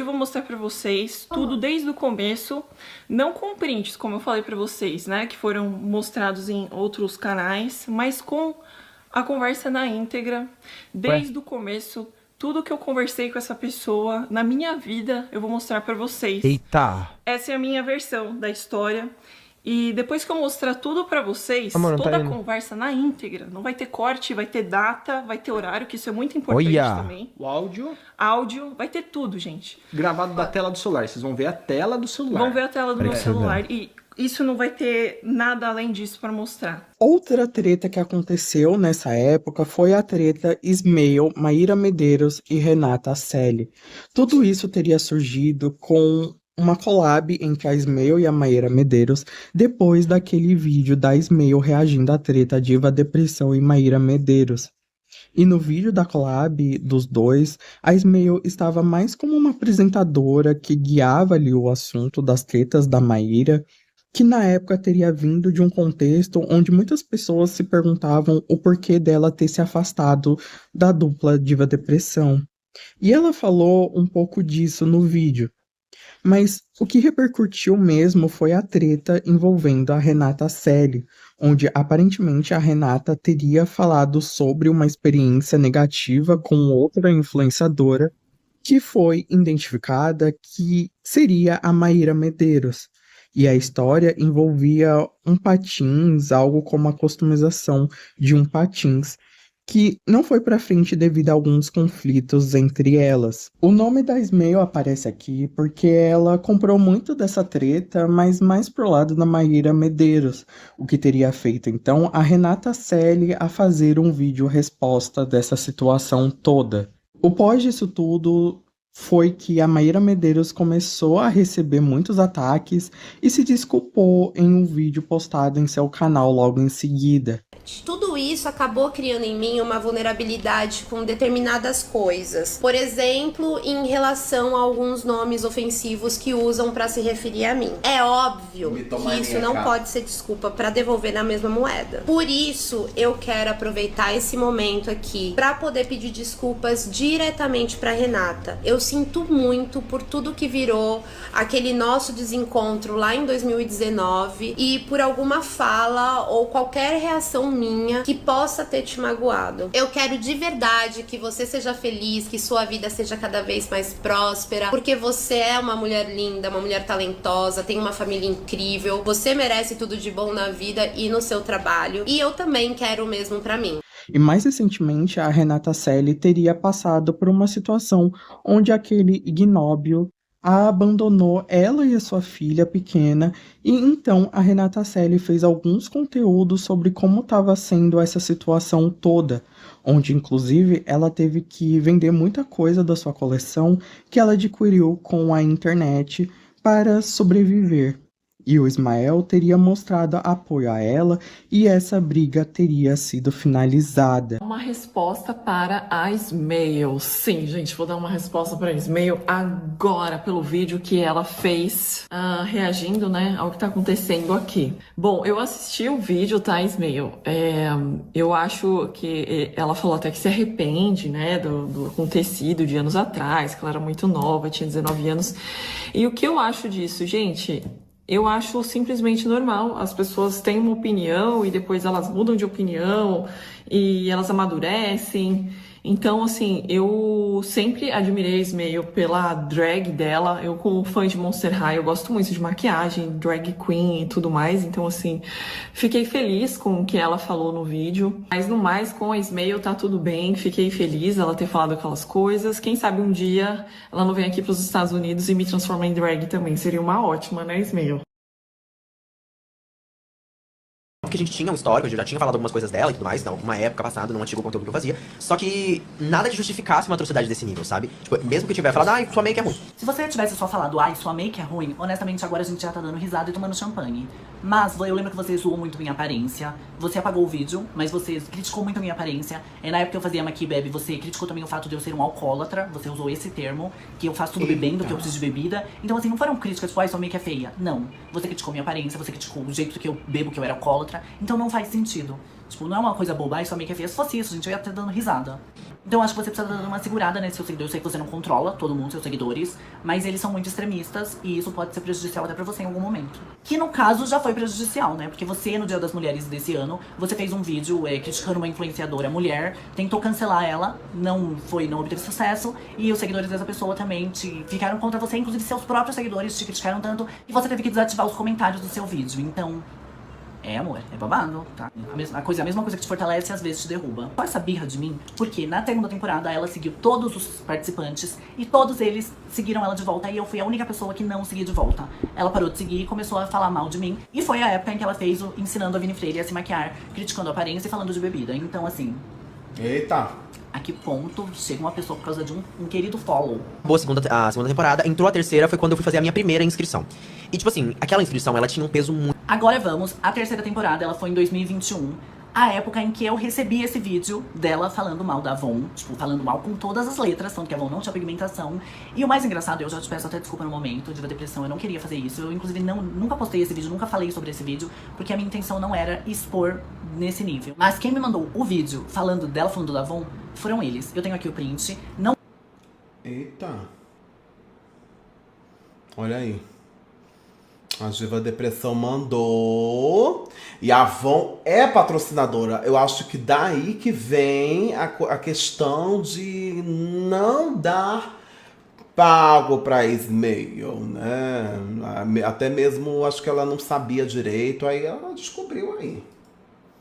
Eu vou mostrar pra vocês tudo desde o começo, não com prints, como eu falei pra vocês, né, que foram mostrados em outros canais, mas com a conversa na íntegra, desde o começo, tudo que eu conversei com essa pessoa na minha vida, eu vou mostrar pra vocês. Eita! Essa é a minha versão da história. E depois que eu mostrar tudo pra vocês, Amor, toda a conversa na íntegra, não vai ter corte, vai ter data, vai ter horário, que isso é muito importante também. O áudio. Áudio, vai ter tudo, gente. Gravado da tela do celular, vocês vão ver a tela do celular. Vão ver a tela do meu celular. E isso não vai ter nada além disso pra mostrar. Outra treta que aconteceu nessa época foi a treta Ismael, Maíra Medeiros e Renata Celli. Tudo isso teria surgido com uma collab entre a Ismael e a Maíra Medeiros depois daquele vídeo da Ismael reagindo à treta Diva Depressão e Maíra Medeiros. E no vídeo da collab dos dois, a Ismael estava mais como uma apresentadora que guiava ali o assunto das tretas da Maíra, que na época teria vindo de um contexto onde muitas pessoas se perguntavam o porquê dela ter se afastado da dupla Diva Depressão. E ela falou um pouco disso no vídeo. Mas o que repercutiu mesmo foi a treta envolvendo a Renata Celli, onde aparentemente a Renata teria falado sobre uma experiência negativa com outra influenciadora que foi identificada que seria a Maíra Medeiros. E a história envolvia um patins, algo como a customização de um patins, que não foi pra frente devido a alguns conflitos entre elas. O nome da Ismael aparece aqui porque ela comprou muito dessa treta, mas mais pro lado da Maíra Medeiros, o que teria feito então a Renata Celli a fazer um vídeo resposta dessa situação toda. O pós disso tudo foi que a Maíra Medeiros começou a receber muitos ataques e se desculpou em um vídeo postado em seu canal logo em seguida. Tudo isso acabou criando em mim uma vulnerabilidade com determinadas coisas. Por exemplo, em relação a alguns nomes ofensivos que usam para se referir a mim. É óbvio que isso não pode ser desculpa para devolver na mesma moeda. Por isso, eu quero aproveitar esse momento aqui para poder pedir desculpas diretamente para Renata. Eu sinto muito por tudo que virou aquele nosso desencontro lá em 2019 e por alguma fala ou qualquer reação minha que possa ter te magoado. Eu quero de verdade que você seja feliz, que sua vida seja cada vez mais próspera, porque você é uma mulher linda, uma mulher talentosa, tem uma família incrível, você merece tudo de bom na vida e no seu trabalho, e eu também quero o mesmo pra mim. E mais recentemente, a Renata Celli teria passado por uma situação onde aquele ignóbil a abandonou, ela e a sua filha pequena, e então a Renata Celli fez alguns conteúdos sobre como estava sendo essa situação toda, onde inclusive ela teve que vender muita coisa da sua coleção que ela adquiriu com a internet para sobreviver. E o Ismael teria mostrado apoio a ela e essa briga teria sido finalizada. Uma resposta para a Ismael. Sim, gente, vou dar uma resposta para a Ismael agora pelo vídeo que ela fez reagindo, né, ao que tá acontecendo aqui. Bom, eu assisti o vídeo, tá, Ismael? Eu acho que ela falou até que se arrepende, né, do acontecido de anos atrás, que ela era muito nova, tinha 19 anos. E o que eu acho disso, gente? Eu acho simplesmente normal. As pessoas têm uma opinião e depois elas mudam de opinião e elas amadurecem. Então, assim, eu sempre admirei a Ismael pela drag dela. Eu, como fã de Monster High, eu gosto muito de maquiagem, drag queen e tudo mais. Então, assim, fiquei feliz com o que ela falou no vídeo. Mas, no mais, com a Ismael tá tudo bem. Fiquei feliz ela ter falado aquelas coisas. Quem sabe um dia ela não vem aqui pros Estados Unidos e me transforma em drag também. Seria uma ótima, né, Ismael? Porque a gente tinha um histórico, eu já tinha falado algumas coisas dela e tudo mais, então, uma época passada, num antigo conteúdo que eu fazia. Só que nada que justificasse uma atrocidade desse nível, sabe? Tipo, mesmo que eu tiver falado, ai, sua make é ruim. Se você tivesse só falado, ai, sua make é ruim, honestamente agora a gente já tá dando risada e tomando champanhe. Mas eu lembro que você zoou muito minha aparência, você apagou o vídeo, mas você criticou muito a minha aparência. E na época que eu fazia Maqui Bebe, você criticou também o fato de eu ser um alcoólatra, você usou esse termo, que eu faço tudo bebendo, que eu preciso de bebida. Então assim, não foram críticas tipo, ai, sua make é feia. Não. Você criticou minha aparência, você criticou o jeito que eu bebo, que eu era alcoólatra. Então não faz sentido. Tipo, não é uma coisa boba, ai, sua make é feia. Se fosse isso, gente, eu ia estar dando risada. Então eu acho que você precisa dar uma segurada nesse seu seguidor. Eu sei que você não controla todo mundo, seus seguidores, mas eles são muito extremistas e isso pode ser prejudicial até pra você em algum momento. Que no caso já foi prejudicial, né? Porque você, no Dia das Mulheres desse ano, você fez um vídeo criticando uma influenciadora mulher, tentou cancelar ela, não obteve sucesso, e os seguidores dessa pessoa também ficaram contra você, inclusive seus próprios seguidores te criticaram tanto, e você teve que desativar os comentários do seu vídeo. Então, É, amor, é babado, tá? A mesma coisa que te fortalece às vezes te derruba. Qual essa birra de mim? Porque na segunda temporada ela seguiu todos os participantes e todos eles seguiram ela de volta e eu fui a única pessoa que não segui de volta. Ela parou de seguir e começou a falar mal de mim. E foi a época em que ela fez o ensinando a Vini Freire a se maquiar, criticando a aparência e falando de bebida. Então, assim... Eita! A que ponto chega uma pessoa por causa de um querido follow? Boa a segunda temporada, entrou a terceira, foi quando eu fui fazer a minha primeira inscrição. E tipo assim, aquela inscrição, ela tinha um peso muito... Agora vamos, a terceira temporada, ela foi em 2021. A época em que eu recebi esse vídeo dela falando mal da Avon. Tipo, falando mal com todas as letras, falando que a Avon não tinha pigmentação. E o mais engraçado, eu já te peço até desculpa no momento, Diva Depressão, eu não queria fazer isso. Eu, inclusive, nunca postei esse vídeo, nunca falei sobre esse vídeo, porque a minha intenção não era expor nesse nível. Mas quem me mandou o vídeo falando dela, falando da Avon, foram eles. Eu tenho aqui o print. Não... Eita. Olha aí. A Diva Depressão mandou. E a Avon é patrocinadora. Eu acho que daí que vem a questão de não dar pago pra Ismael, né? Até mesmo acho que ela não sabia direito, aí ela descobriu aí.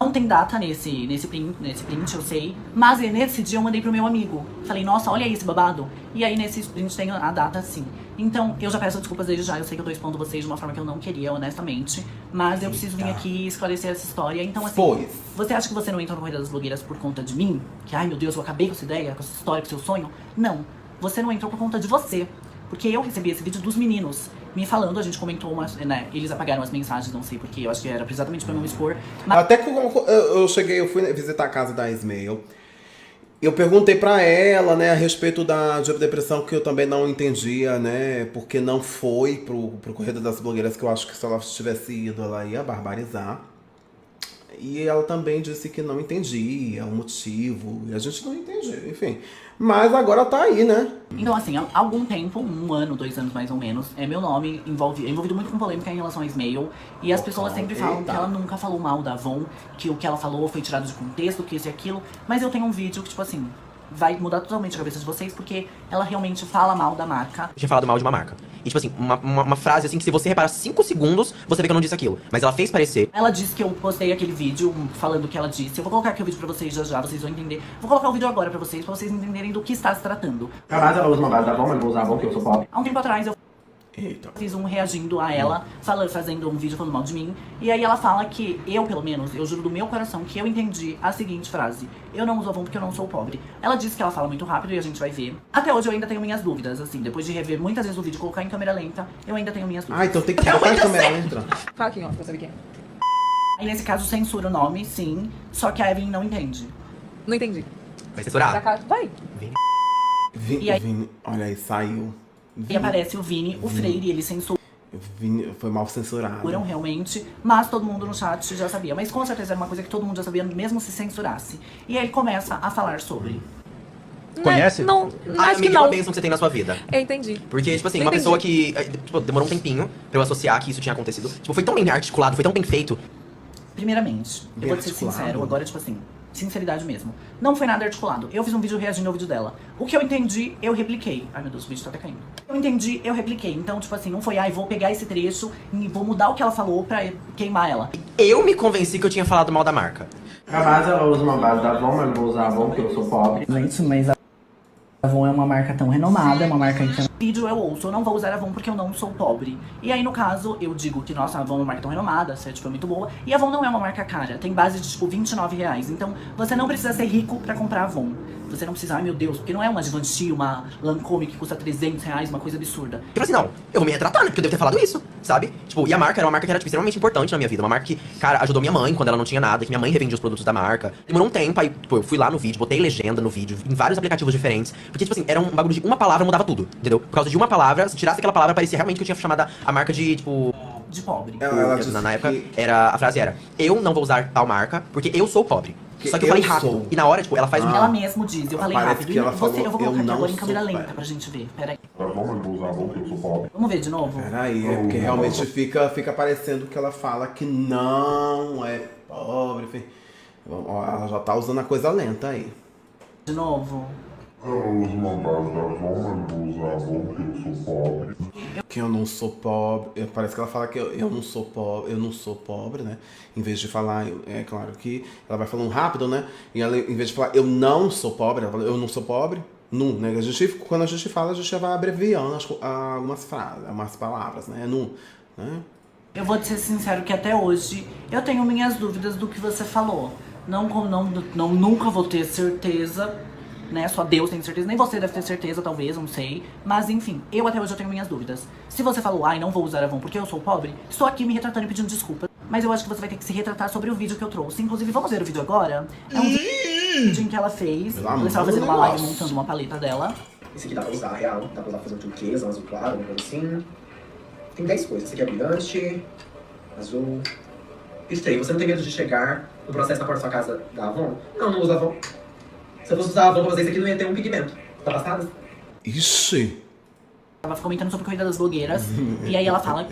Não tem data nesse print, eu sei. Mas nesse dia eu mandei pro meu amigo. Falei, nossa, olha esse babado. E aí nesse print tem a data sim. Então, eu já peço desculpas desde já. Eu sei que eu tô expondo vocês de uma forma que eu não queria, honestamente. Mas eu preciso vir aqui esclarecer essa história. Então, assim, você acha que você não entrou no Corrida das Blogueiras por conta de mim? Que, ai meu Deus, eu acabei com essa ideia, com essa história, com seu sonho? Não. Você não entrou por conta de você. Porque eu recebi esse vídeo dos meninos me falando, a gente comentou, né, eles apagaram as mensagens, não sei porquê, eu acho que era exatamente pra não expor. Mas... Até que eu fui visitar a casa da Ismael. Eu perguntei pra ela, né, a respeito da Diva Depressão, que eu também não entendia, né, porque não foi pro Corrida das Blogueiras, que eu acho que se ela tivesse ido, ela ia barbarizar. E ela também disse que não entendia o motivo, e a gente não entendia, enfim. Mas agora tá aí, né? Então, assim, há algum tempo, 1 ano, 2 anos mais ou menos, meu nome é envolvido muito com polêmica em relação a Ismael. E as pessoas sempre falam que ela nunca falou mal da Avon, que o que ela falou foi tirado de contexto, que isso e aquilo. Mas eu tenho um vídeo que, tipo assim, vai mudar totalmente a cabeça de vocês, porque ela realmente fala mal da marca. Eu tinha falado mal de uma marca. E tipo assim, uma frase assim que se você reparar 5 segundos, você vê que eu não disse aquilo. Mas ela fez parecer. Ela disse que eu postei aquele vídeo falando o que ela disse. Eu vou colocar aqui o vídeo pra vocês já, vocês vão entender. Vou colocar o vídeo agora pra vocês entenderem do que está se tratando. Jamais ela usa uma base da Avon, mas vou usar a Avon, porque eu sou pobre. Há um tempo atrás eu fiz um reagindo a ela, fazendo um vídeo falando mal de mim. E aí ela fala que eu, pelo menos, eu juro do meu coração que eu entendi a seguinte frase: eu não uso Avon porque eu não sou pobre. Ela disse que ela fala muito rápido e a gente vai ver. Até hoje eu ainda tenho minhas dúvidas, assim, depois de rever muitas vezes o vídeo e colocar em câmera lenta, eu ainda tenho minhas dúvidas. Ah, então tem que colocar em câmera lenta. Fala aqui, ó, pra saber quem é. Aí nesse caso censura o nome, sim, só que a Evelyn não entende. Não entendi. Vai censurar? Vai. Vini, olha aí, saiu. E aparece o Vini, o Freire, ele censura. Vini foi mal censurado. Realmente, mas todo mundo no chat já sabia. Mas com certeza era uma coisa que todo mundo já sabia, mesmo se censurasse. E aí ele começa a falar sobre. Conhece? Não, acho que não. A bênção que você tem na sua vida. Eu entendi. Porque, tipo assim, uma pessoa que tipo, demorou um tempinho pra eu associar que isso tinha acontecido. Tipo, foi tão bem articulado, foi tão bem feito. Primeiramente, eu vou ser sincero, agora, tipo assim, sinceridade mesmo. Não foi nada articulado. Eu fiz um vídeo reagindo ao vídeo dela. O que eu entendi, eu repliquei. Ai, meu Deus, o vídeo tá até caindo. Eu entendi, eu repliquei. Então, tipo assim, não foi, vou pegar esse trecho e vou mudar o que ela falou pra queimar ela. Eu me convenci que eu tinha falado mal da marca. Jamais ela usa uma base da Avon, mas não vou usar a Avon porque eu sou pobre. Gente, mas a Avon é uma marca tão renomada, é uma marca internacional. Vídeo eu ouço, eu não vou usar a Avon porque eu não sou pobre. E aí, no caso, eu digo que, nossa, a Avon é uma marca tão renomada, tipo, é muito boa. E a Avon não é uma marca cara, tem base de, tipo, R$29. Então, você não precisa ser rico pra comprar a Avon. Você não precisa, ai meu Deus, porque não é uma Givenchy, uma Lancôme que custa R$300, uma coisa absurda. Tipo assim, não, eu vou me retratar, né, porque eu devo ter falado isso, sabe? Tipo, e a marca era uma marca que era, tipo, extremamente importante na minha vida. Uma marca que, cara, ajudou minha mãe quando ela não tinha nada, que minha mãe revendia os produtos da marca. Demorou um tempo, aí, tipo, eu fui lá no vídeo, botei legenda no vídeo, em vários aplicativos diferentes. Porque, tipo assim, era um bagulho de uma palavra mudava tudo, entendeu? Por causa de uma palavra, se tirasse aquela palavra, parecia realmente que eu tinha chamado a marca de, tipo... de pobre. Na época, a frase era: eu não vou usar tal marca porque eu sou pobre. Só que eu falei rápido. E na hora, tipo, ela faz um... Ela mesmo diz, eu falei rápido. Que ela falou, eu vou colocar aqui agora em câmera lenta pra gente ver. Pera aí. Vamos ver de novo? Pera aí, porque realmente fica parecendo que ela fala que não é pobre, enfim. Ela já tá usando a coisa lenta aí. De novo. Eu uso uma base da Avon, mas vou usar a Avon porque eu sou pobre. Que eu não sou pobre. Parece que ela fala que eu não sou pobre, né? Em vez de falar, é claro que ela vai falando rápido, né? E ela, em vez de falar eu não sou pobre, ela fala eu não sou pobre. Não, né? Quando a gente fala, a gente vai abreviando algumas frases, algumas palavras, né? Não, né? Eu vou te ser sincero que até hoje eu tenho minhas dúvidas do que você falou. Nunca vou ter certeza, né? Só Deus tem certeza, nem você deve ter certeza, talvez, não sei. Mas enfim, até hoje eu tenho minhas dúvidas. Se você falou, ai, não vou usar Avon porque eu sou pobre, estou aqui me retratando e pedindo desculpa. Mas eu acho que você vai ter que se retratar sobre o vídeo que eu trouxe. Inclusive, vamos ver o vídeo agora? É um vídeo em que ela fez. Ela estava fazendo uma live montando uma paleta dela. Esse aqui dá pra usar real, dá pra usar pra fazer um turquesa, um azul claro, uma coisa assim. Tem 10 coisas. Esse aqui é brilhante, azul. Estranho, você não tem medo de chegar no processo na porta da sua casa da Avon? Não usa Avon. Se eu fosse usar Avon pra fazer isso aqui, não ia ter um pigmento. Tá passada? Ixi! Ela ficou comentando sobre a corrida das blogueiras. E aí ela fala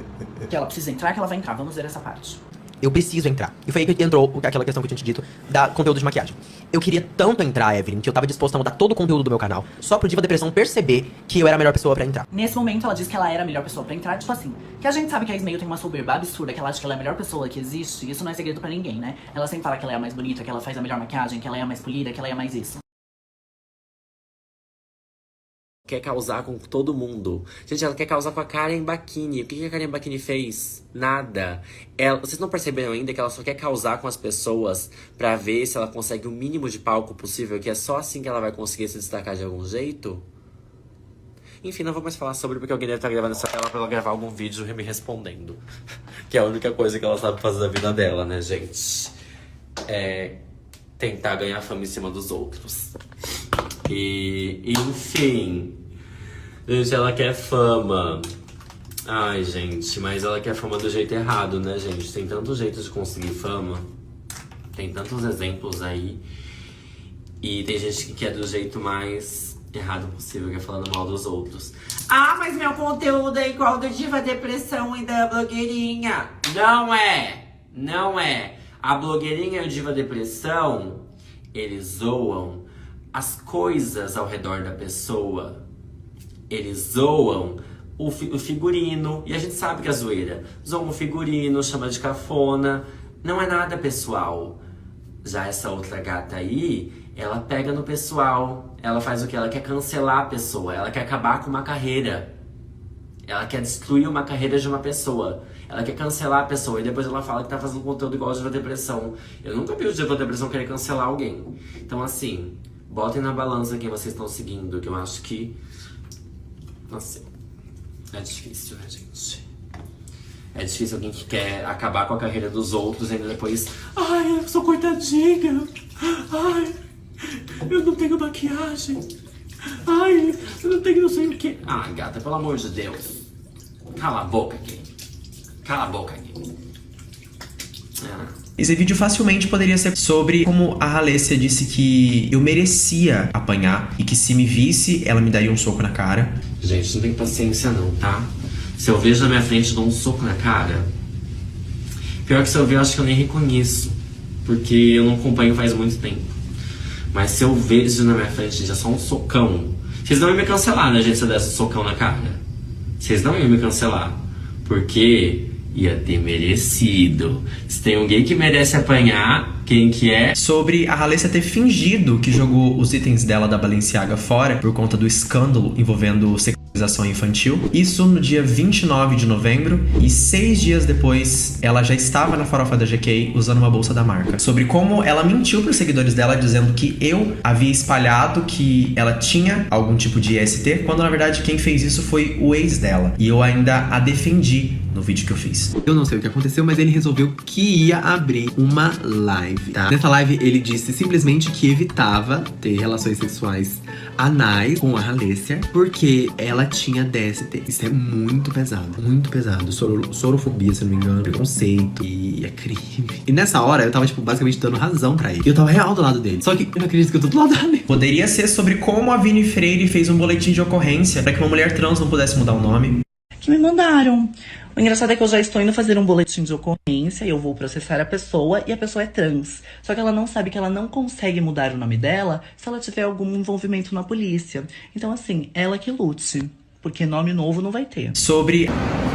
que ela precisa entrar, que ela vai entrar. Vamos ver essa parte. Eu preciso entrar. E foi aí que entrou aquela questão que eu tinha te dito da conteúdo de maquiagem. Eu queria tanto entrar, Evelyn, que eu tava disposto a mudar todo o conteúdo do meu canal só pro Diva Depressão perceber que eu era a melhor pessoa pra entrar. Nesse momento, ela disse que ela era a melhor pessoa pra entrar, tipo assim, que a gente sabe que a Ismael tem uma soberba absurda, que ela acha que ela é a melhor pessoa que existe, isso não é segredo pra ninguém, né? Ela sempre fala que ela é a mais bonita, que ela faz a melhor maquiagem, que ela é a mais polida, que ela é a mais isso. Quer causar com todo mundo. Gente, ela quer causar com a Karen Bacchini. O que a Karen Bacchini fez? Nada. Vocês não perceberam ainda que ela só quer causar com as pessoas pra ver se ela consegue o mínimo de palco possível, que é só assim que ela vai conseguir se destacar de algum jeito? Enfim, não vou mais falar sobre, porque alguém deve estar gravando essa tela pra ela gravar algum vídeo me respondendo. Que é a única coisa que ela sabe fazer da vida dela, né, gente? É tentar ganhar fama em cima dos outros. E, enfim, gente, ela quer fama. Ai, gente, mas ela quer fama do jeito errado, né, gente? Tem tantos jeitos de conseguir fama. Tem tantos exemplos aí. E tem gente que quer do jeito mais errado possível, que é falando mal dos outros. Ah, mas meu conteúdo é igual do Diva Depressão e da blogueirinha. Não é, não é. A blogueirinha e o Diva Depressão, eles zoam as coisas ao redor da pessoa. Eles zoam o figurino. E a gente sabe que é zoeira. Zoam o figurino, chama de cafona. Não é nada pessoal. Já essa outra gata aí, ela pega no pessoal. Ela faz o quê? Ela quer cancelar a pessoa. Ela quer acabar com uma carreira. Ela quer destruir uma carreira de uma pessoa. Ela quer cancelar a pessoa. E depois ela fala que tá fazendo conteúdo igual o Diva Depressão. Eu nunca vi o Diva Depressão querer cancelar alguém. Então assim, botem na balança quem vocês estão seguindo, que eu acho que... Nossa, é difícil, né, gente? É difícil alguém que quer acabar com a carreira dos outros e ainda depois... Ai, eu sou coitadinha. Ai, eu não tenho maquiagem. Ai, eu não tenho não sei o quê. Ah, gata, pelo amor de Deus. Cala a boca aqui. Cala a boca aqui. Esse vídeo facilmente poderia ser sobre como a Halessia disse que eu merecia apanhar e que se me visse, ela me daria um soco na cara. Gente, não tem paciência não, tá? Se eu vejo na minha frente e dou um soco na cara... Pior que se eu ver, eu acho que eu nem reconheço. Porque eu não acompanho faz muito tempo. Mas se eu vejo na minha frente, já só um socão... Vocês não iam me cancelar, né, gente, se eu desse um socão na cara? Vocês não iam me cancelar. Porque... ia ter merecido. Se tem um gay que merece apanhar, quem que é? Sobre a Halessia ter fingido que jogou os itens dela da Balenciaga fora por conta do escândalo envolvendo sexualização infantil. Isso no dia 29 de novembro. E 6 dias depois, ela já estava na farofa da GK usando uma bolsa da marca. Sobre como ela mentiu para os seguidores dela, dizendo que eu havia espalhado que ela tinha algum tipo de IST, quando na verdade quem fez isso foi o ex dela. E eu ainda a defendi no vídeo que eu fiz. Eu não sei o que aconteceu, mas ele resolveu que ia abrir uma live, tá? Nessa live, ele disse simplesmente que evitava ter relações sexuais anais com a Halessia, porque ela tinha DST. Isso é muito pesado, muito pesado. Sorofobia, se não me engano, preconceito, e é crime. E nessa hora, eu tava, tipo, basicamente dando razão pra ele. E eu tava real do lado dele. Só que eu não acredito que eu tô do lado dele. Poderia ser sobre como a Vini Freire fez um boletim de ocorrência pra que uma mulher trans não pudesse mudar o nome. Que me mandaram O engraçado é que eu já estou indo fazer um boletim de ocorrência e eu vou processar a pessoa e a pessoa é trans. Só que ela não sabe que ela não consegue mudar o nome dela se ela tiver algum envolvimento na polícia. Então, assim, ela que lute. Porque nome novo não vai ter. Sobre...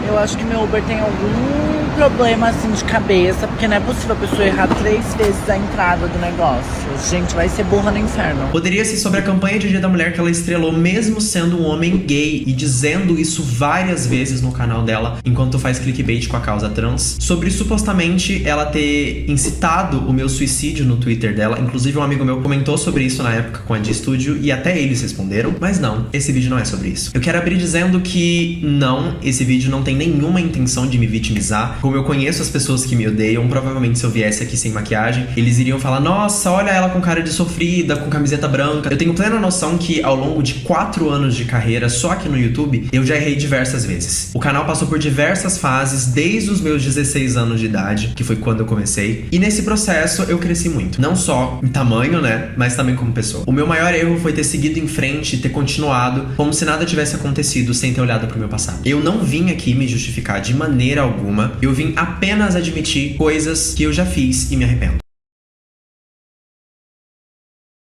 Eu acho que meu Uber tem algum problema, assim, de cabeça. Porque não é possível a pessoa errar 3 vezes a entrada do negócio. Gente, vai ser burra no inferno. Poderia ser sobre a campanha de Dia da Mulher que ela estrelou, mesmo sendo um homem gay. E dizendo isso várias vezes no canal dela, enquanto faz clickbait com a causa trans. Sobre supostamente ela ter incitado o meu suicídio no Twitter dela. Inclusive um amigo meu comentou sobre isso na época com a de estúdio. E até eles responderam. Mas não, esse vídeo não é sobre isso. Eu quero abrir dizendo que não, esse vídeo não tem nenhuma intenção de me vitimizar. Como eu conheço as pessoas que me odeiam, provavelmente se eu viesse aqui sem maquiagem, eles iriam falar: nossa, olha ela com cara de sofrida, com camiseta branca. Eu tenho plena noção que ao longo de 4 anos de carreira só aqui no YouTube, eu já errei diversas vezes. O canal passou por diversas fases desde os meus 16 anos de idade, que foi quando eu comecei. E nesse processo eu cresci muito. Não só em tamanho, né, mas também como pessoa. O meu maior erro foi ter seguido em frente, ter continuado como se nada tivesse acontecido sem ter olhado pro meu passado. Eu não vim aqui me justificar de maneira alguma, eu vim apenas admitir coisas que eu já fiz e me arrependo.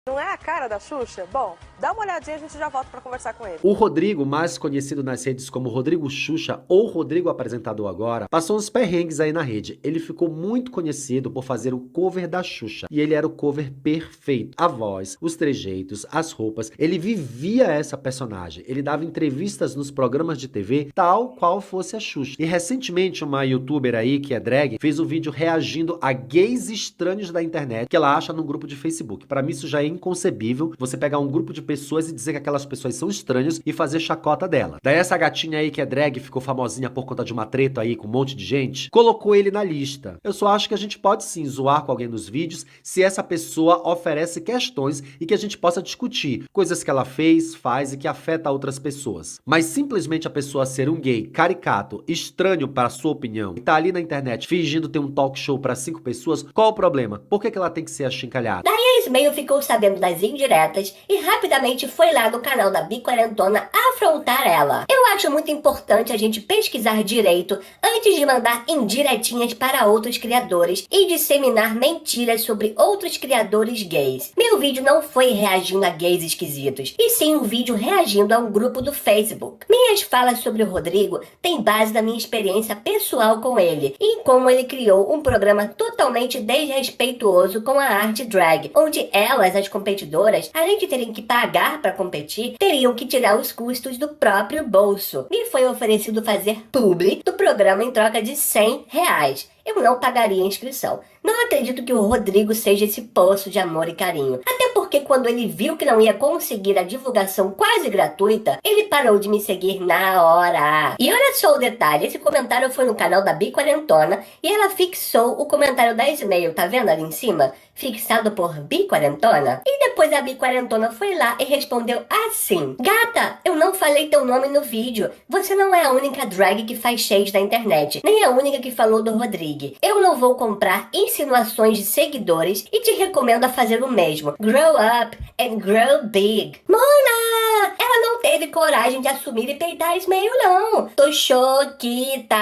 Não é a cara da Xuxa? Bom, dá uma olhadinha e a gente já volta pra conversar com ele. O Rodrigo, mais conhecido nas redes como Rodrigo Xuxa ou Rodrigo Apresentador Agora, passou uns perrengues aí na rede. Ele ficou muito conhecido por fazer o cover da Xuxa. E ele era o cover perfeito. A voz, os trejeitos, as roupas. Ele vivia essa personagem. Ele dava entrevistas nos programas de TV tal qual fosse a Xuxa. E recentemente uma youtuber aí, que é drag, fez um vídeo reagindo a gays estranhos da internet que ela acha num grupo de Facebook. Pra mim isso já é inconcebível você pegar um grupo de pessoas e dizer que aquelas pessoas são estranhas e fazer chacota dela. Daí essa gatinha aí que é drag, ficou famosinha por conta de uma treta aí com um monte de gente, colocou ele na lista. Eu só acho que a gente pode sim zoar com alguém nos vídeos se essa pessoa oferece questões e que a gente possa discutir coisas que ela fez, faz e que afeta outras pessoas. Mas simplesmente a pessoa ser um gay caricato, estranho para a sua opinião, e tá ali na internet fingindo ter um talk show para 5 pessoas, qual o problema? Por que ela tem que ser achincalhada? Daí a Ismael ficou sabendo das indiretas e rapidamente foi lá no canal da Biquarentona afrontar ela. Eu acho muito importante a gente pesquisar direito antes de mandar indiretinhas para outros criadores e disseminar mentiras sobre outros criadores gays. Meu vídeo não foi reagindo a gays esquisitos, e sim um vídeo reagindo a um grupo do Facebook. Minhas falas sobre o Rodrigo têm base na minha experiência pessoal com ele e em como ele criou um programa totalmente desrespeituoso com a arte drag, onde elas, as competidoras, além de terem que pagar para competir, teriam que tirar os custos do próprio bolso. Me foi oferecido fazer publi do programa em troca de R$100. Eu não pagaria a inscrição. Não acredito que o Rodrigo seja esse poço de amor e carinho. Até porque quando ele viu que não ia conseguir a divulgação quase gratuita, ele parou de me seguir na hora. E olha só o detalhe, esse comentário foi no canal da Biquarentona e ela fixou o comentário da Ismael, tá vendo ali em cima? Fixado por Biquarentona. E depois a Biquarentona foi lá e respondeu assim: gata, eu não falei teu nome no vídeo. Você não é a única drag que faz shades na internet, nem a única que falou do Rodrigo. Eu não vou comprar insinuações de seguidores e te recomendo a fazer o mesmo. Grow up and grow big. Mona! Ela não teve coragem de assumir e peitar a Ismael, não. Tô choquita.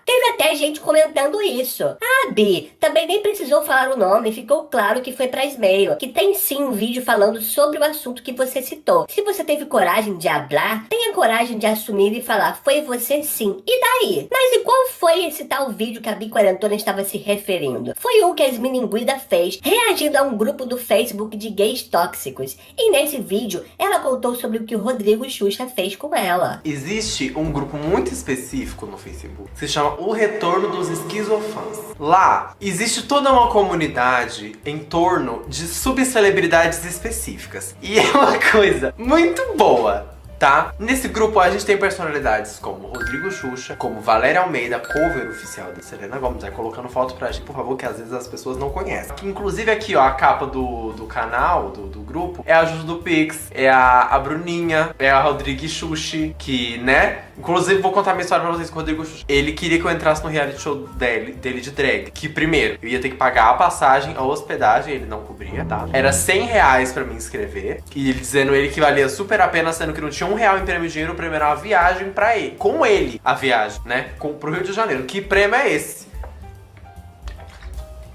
Teve até gente comentando isso. A Bi também nem precisou falar o nome, ficou claro que foi pra Ismael, que tem sim um vídeo falando sobre o assunto que você citou. Se você teve coragem de hablar, tenha coragem de assumir e falar, foi você sim. E daí? Mas e qual foi esse tal vídeo que a Biquarentona estava se referindo? Foi o que a Esmilinguida fez, reagindo a um grupo do Facebook de gays tóxicos. E nesse vídeo, ela contou sobre o que o Rodrigo Xuxa fez com ela. Existe um grupo muito específico no Facebook, que se chama O Retorno dos Esquizofãs. Lá, existe toda uma comunidade em torno de subcelebridades específicas. E é uma coisa muito boa, tá? Nesse grupo a gente tem personalidades como Rodrigo Xuxa, como Valéria Almeida, cover oficial da Selena Gomez. Vai colocando foto pra gente, por favor, que às vezes as pessoas não conhecem. Inclusive aqui, ó, a capa do canal, do grupo, é a Juju do Pix, é a Bruninha, é a Rodrigo Xuxa, que, né, Inclusive, vou contar minha história pra vocês com o Rodrigo Xuxa. Ele queria que eu entrasse no reality show dele de drag. Que primeiro, eu ia ter que pagar a passagem, a hospedagem, ele não cobria, tá? Era R$100 pra me inscrever. E ele dizendo ele que valia super a pena, sendo que não tinha R$1 em prêmio de dinheiro, o prêmio era uma viagem pra ele. Com ele, a viagem, né? Pro Rio de Janeiro. Que prêmio é esse?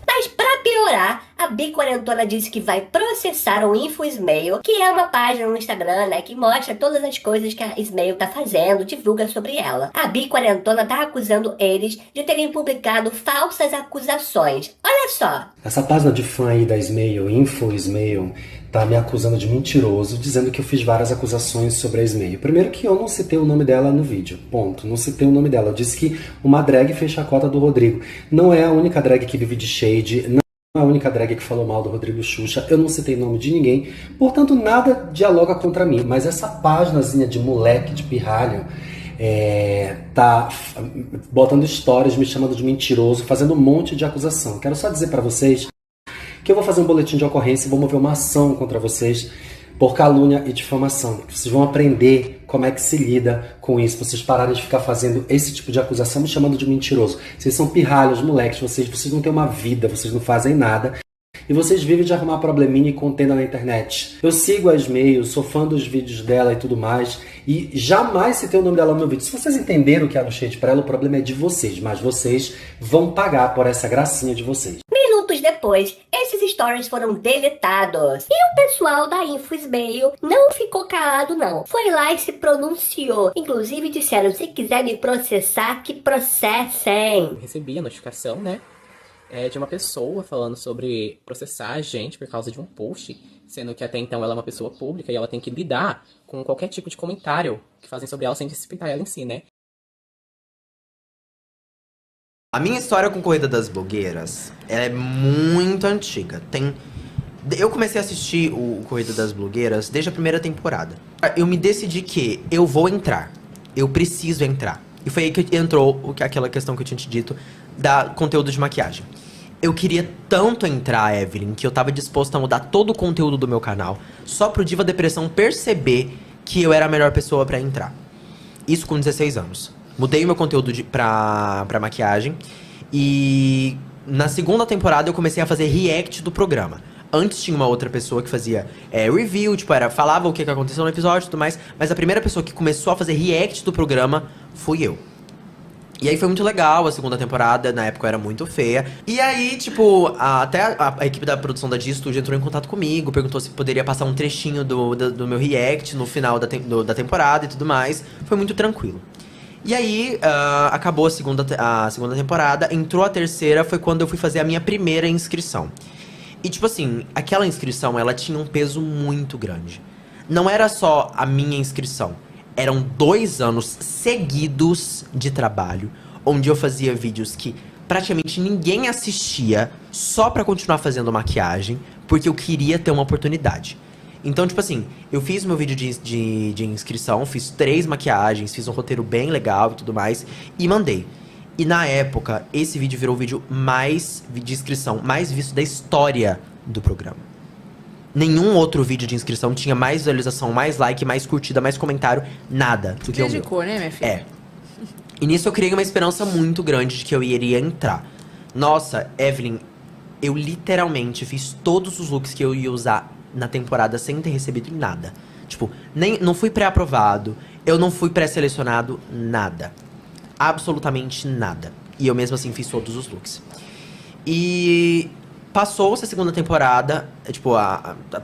Mas pra piorar, a Bi40 disse que vai processar o InfoSmail, que é uma página no Instagram, né, que mostra todas as coisas que a Smail tá fazendo, divulga sobre ela. A Bi40 tá acusando eles de terem publicado falsas acusações. Olha só. Essa página de fã aí da Smail, InfoSmail, tá me acusando de mentiroso, dizendo que eu fiz várias acusações sobre a Smail. Primeiro que eu não citei o nome dela no vídeo, ponto. Não citei o nome dela. Eu disse que uma drag fez chacota do Rodrigo. Não é a única drag que vive de shade, não é a única drag que falou mal do Rodrigo Xuxa. Eu não citei nome de ninguém, portanto nada dialoga contra mim. Mas essa páginazinha de moleque, de pirralho, tá botando stories, me chamando de mentiroso, fazendo um monte de acusação. Quero só dizer pra vocês que eu vou fazer um boletim de ocorrência e vou mover uma ação contra vocês por calúnia e difamação. Vocês vão aprender como é que se lida com isso. Vocês pararem de ficar fazendo esse tipo de acusação me chamando de mentiroso. Vocês são pirralhos, moleques, vocês não têm uma vida, vocês não fazem nada. E vocês vivem de arrumar probleminha e contenda na internet. Eu sigo a Smail, sou fã dos vídeos dela e tudo mais. E jamais citei o nome dela no meu vídeo. Se vocês entenderam o que é no shade pra ela, o problema é de vocês. Mas vocês vão pagar por essa gracinha de vocês. Minutos depois, esses stories foram deletados. E o pessoal da InfoSmail não ficou calado não. Foi lá e se pronunciou. Inclusive disseram, se quiser me processar, que processem. Recebi a notificação, né? De uma pessoa falando sobre processar a gente por causa de um post, sendo que até então ela é uma pessoa pública e ela tem que lidar com qualquer tipo de comentário que fazem sobre ela sem respeitar ela em si, né? A minha história com Corrida das Blogueiras, ela é muito antiga. Eu comecei a assistir o Corrida das Blogueiras desde a primeira temporada. Eu me decidi que eu vou entrar. Eu preciso entrar. E foi aí que entrou aquela questão que eu tinha te dito da conteúdo de maquiagem. Eu queria tanto entrar, Evelyn, que eu tava disposto a mudar todo o conteúdo do meu canal só pro Diva Depressão perceber que eu era a melhor pessoa pra entrar. Isso com 16 anos. Mudei o meu conteúdo pra maquiagem e na segunda temporada eu comecei a fazer react do programa. Antes tinha uma outra pessoa que fazia review, tipo, falava o que aconteceu no episódio e tudo mais, mas a primeira pessoa que começou a fazer react do programa fui eu. E aí foi muito legal a segunda temporada, na época eu era muito feia. E aí, tipo, até a equipe da produção da G-Studio entrou em contato comigo, perguntou se poderia passar um trechinho do meu react no final da temporada e tudo mais. Foi muito tranquilo. E aí, acabou a segunda temporada, entrou a terceira, foi quando eu fui fazer a minha primeira inscrição. E tipo assim, aquela inscrição, ela tinha um peso muito grande. Não era só a minha inscrição. Eram 2 anos seguidos de trabalho, onde eu fazia vídeos que praticamente ninguém assistia só pra continuar fazendo maquiagem, porque eu queria ter uma oportunidade. Então, tipo assim, eu fiz meu vídeo de inscrição, fiz 3 maquiagens, fiz um roteiro bem legal e tudo mais, e mandei. E na época, esse vídeo virou o vídeo de inscrição mais visto da história do programa. Nenhum outro vídeo de inscrição tinha mais visualização, mais like, mais curtida, mais comentário, nada do que o meu. Cor, né, minha filha? E nisso eu criei uma esperança muito grande de que eu iria entrar. Nossa, Evelyn, eu literalmente fiz todos os looks que eu ia usar na temporada sem ter recebido nada. Tipo, não fui pré-aprovado, eu não fui pré-selecionado, nada. Absolutamente nada. E eu mesmo assim fiz todos os looks. E passou-se a segunda temporada, tipo,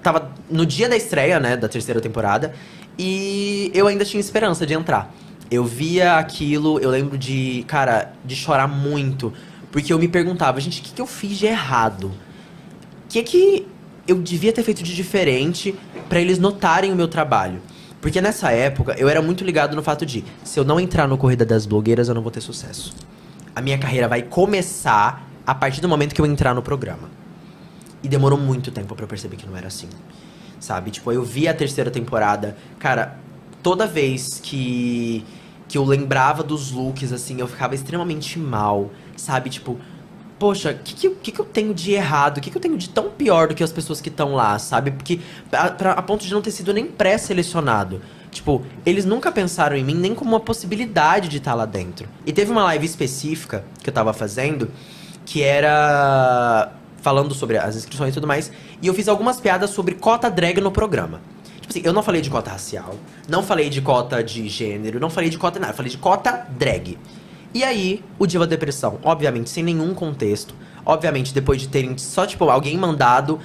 tava no dia da estreia, né, da terceira temporada, e eu ainda tinha esperança de entrar. Eu via aquilo, eu lembro de chorar muito, porque eu me perguntava, gente, o que eu fiz de errado? O que eu devia ter feito de diferente pra eles notarem o meu trabalho? Porque nessa época, eu era muito ligado no fato de, se eu não entrar no Corrida das Blogueiras, eu não vou ter sucesso. A minha carreira vai começar a partir do momento que eu entrar no programa. E demorou muito tempo pra eu perceber que não era assim, sabe? Tipo, eu vi a terceira temporada, cara, toda vez que eu lembrava dos looks, assim, eu ficava extremamente mal, sabe? Tipo, poxa, o que eu tenho de errado? O que eu tenho de tão pior do que as pessoas que estão lá, sabe? Porque a ponto de não ter sido nem pré-selecionado. Tipo, eles nunca pensaram em mim nem como uma possibilidade de estar lá dentro. E teve uma live específica que eu tava fazendo, que era falando sobre as inscrições e tudo mais, e eu fiz algumas piadas sobre cota drag no programa. Tipo assim, eu não falei de cota racial, não falei de cota de gênero, não falei de cota nada, eu falei de cota drag. E aí, o Diva Depressão, obviamente, sem nenhum contexto, obviamente, depois de terem só, tipo, alguém mandado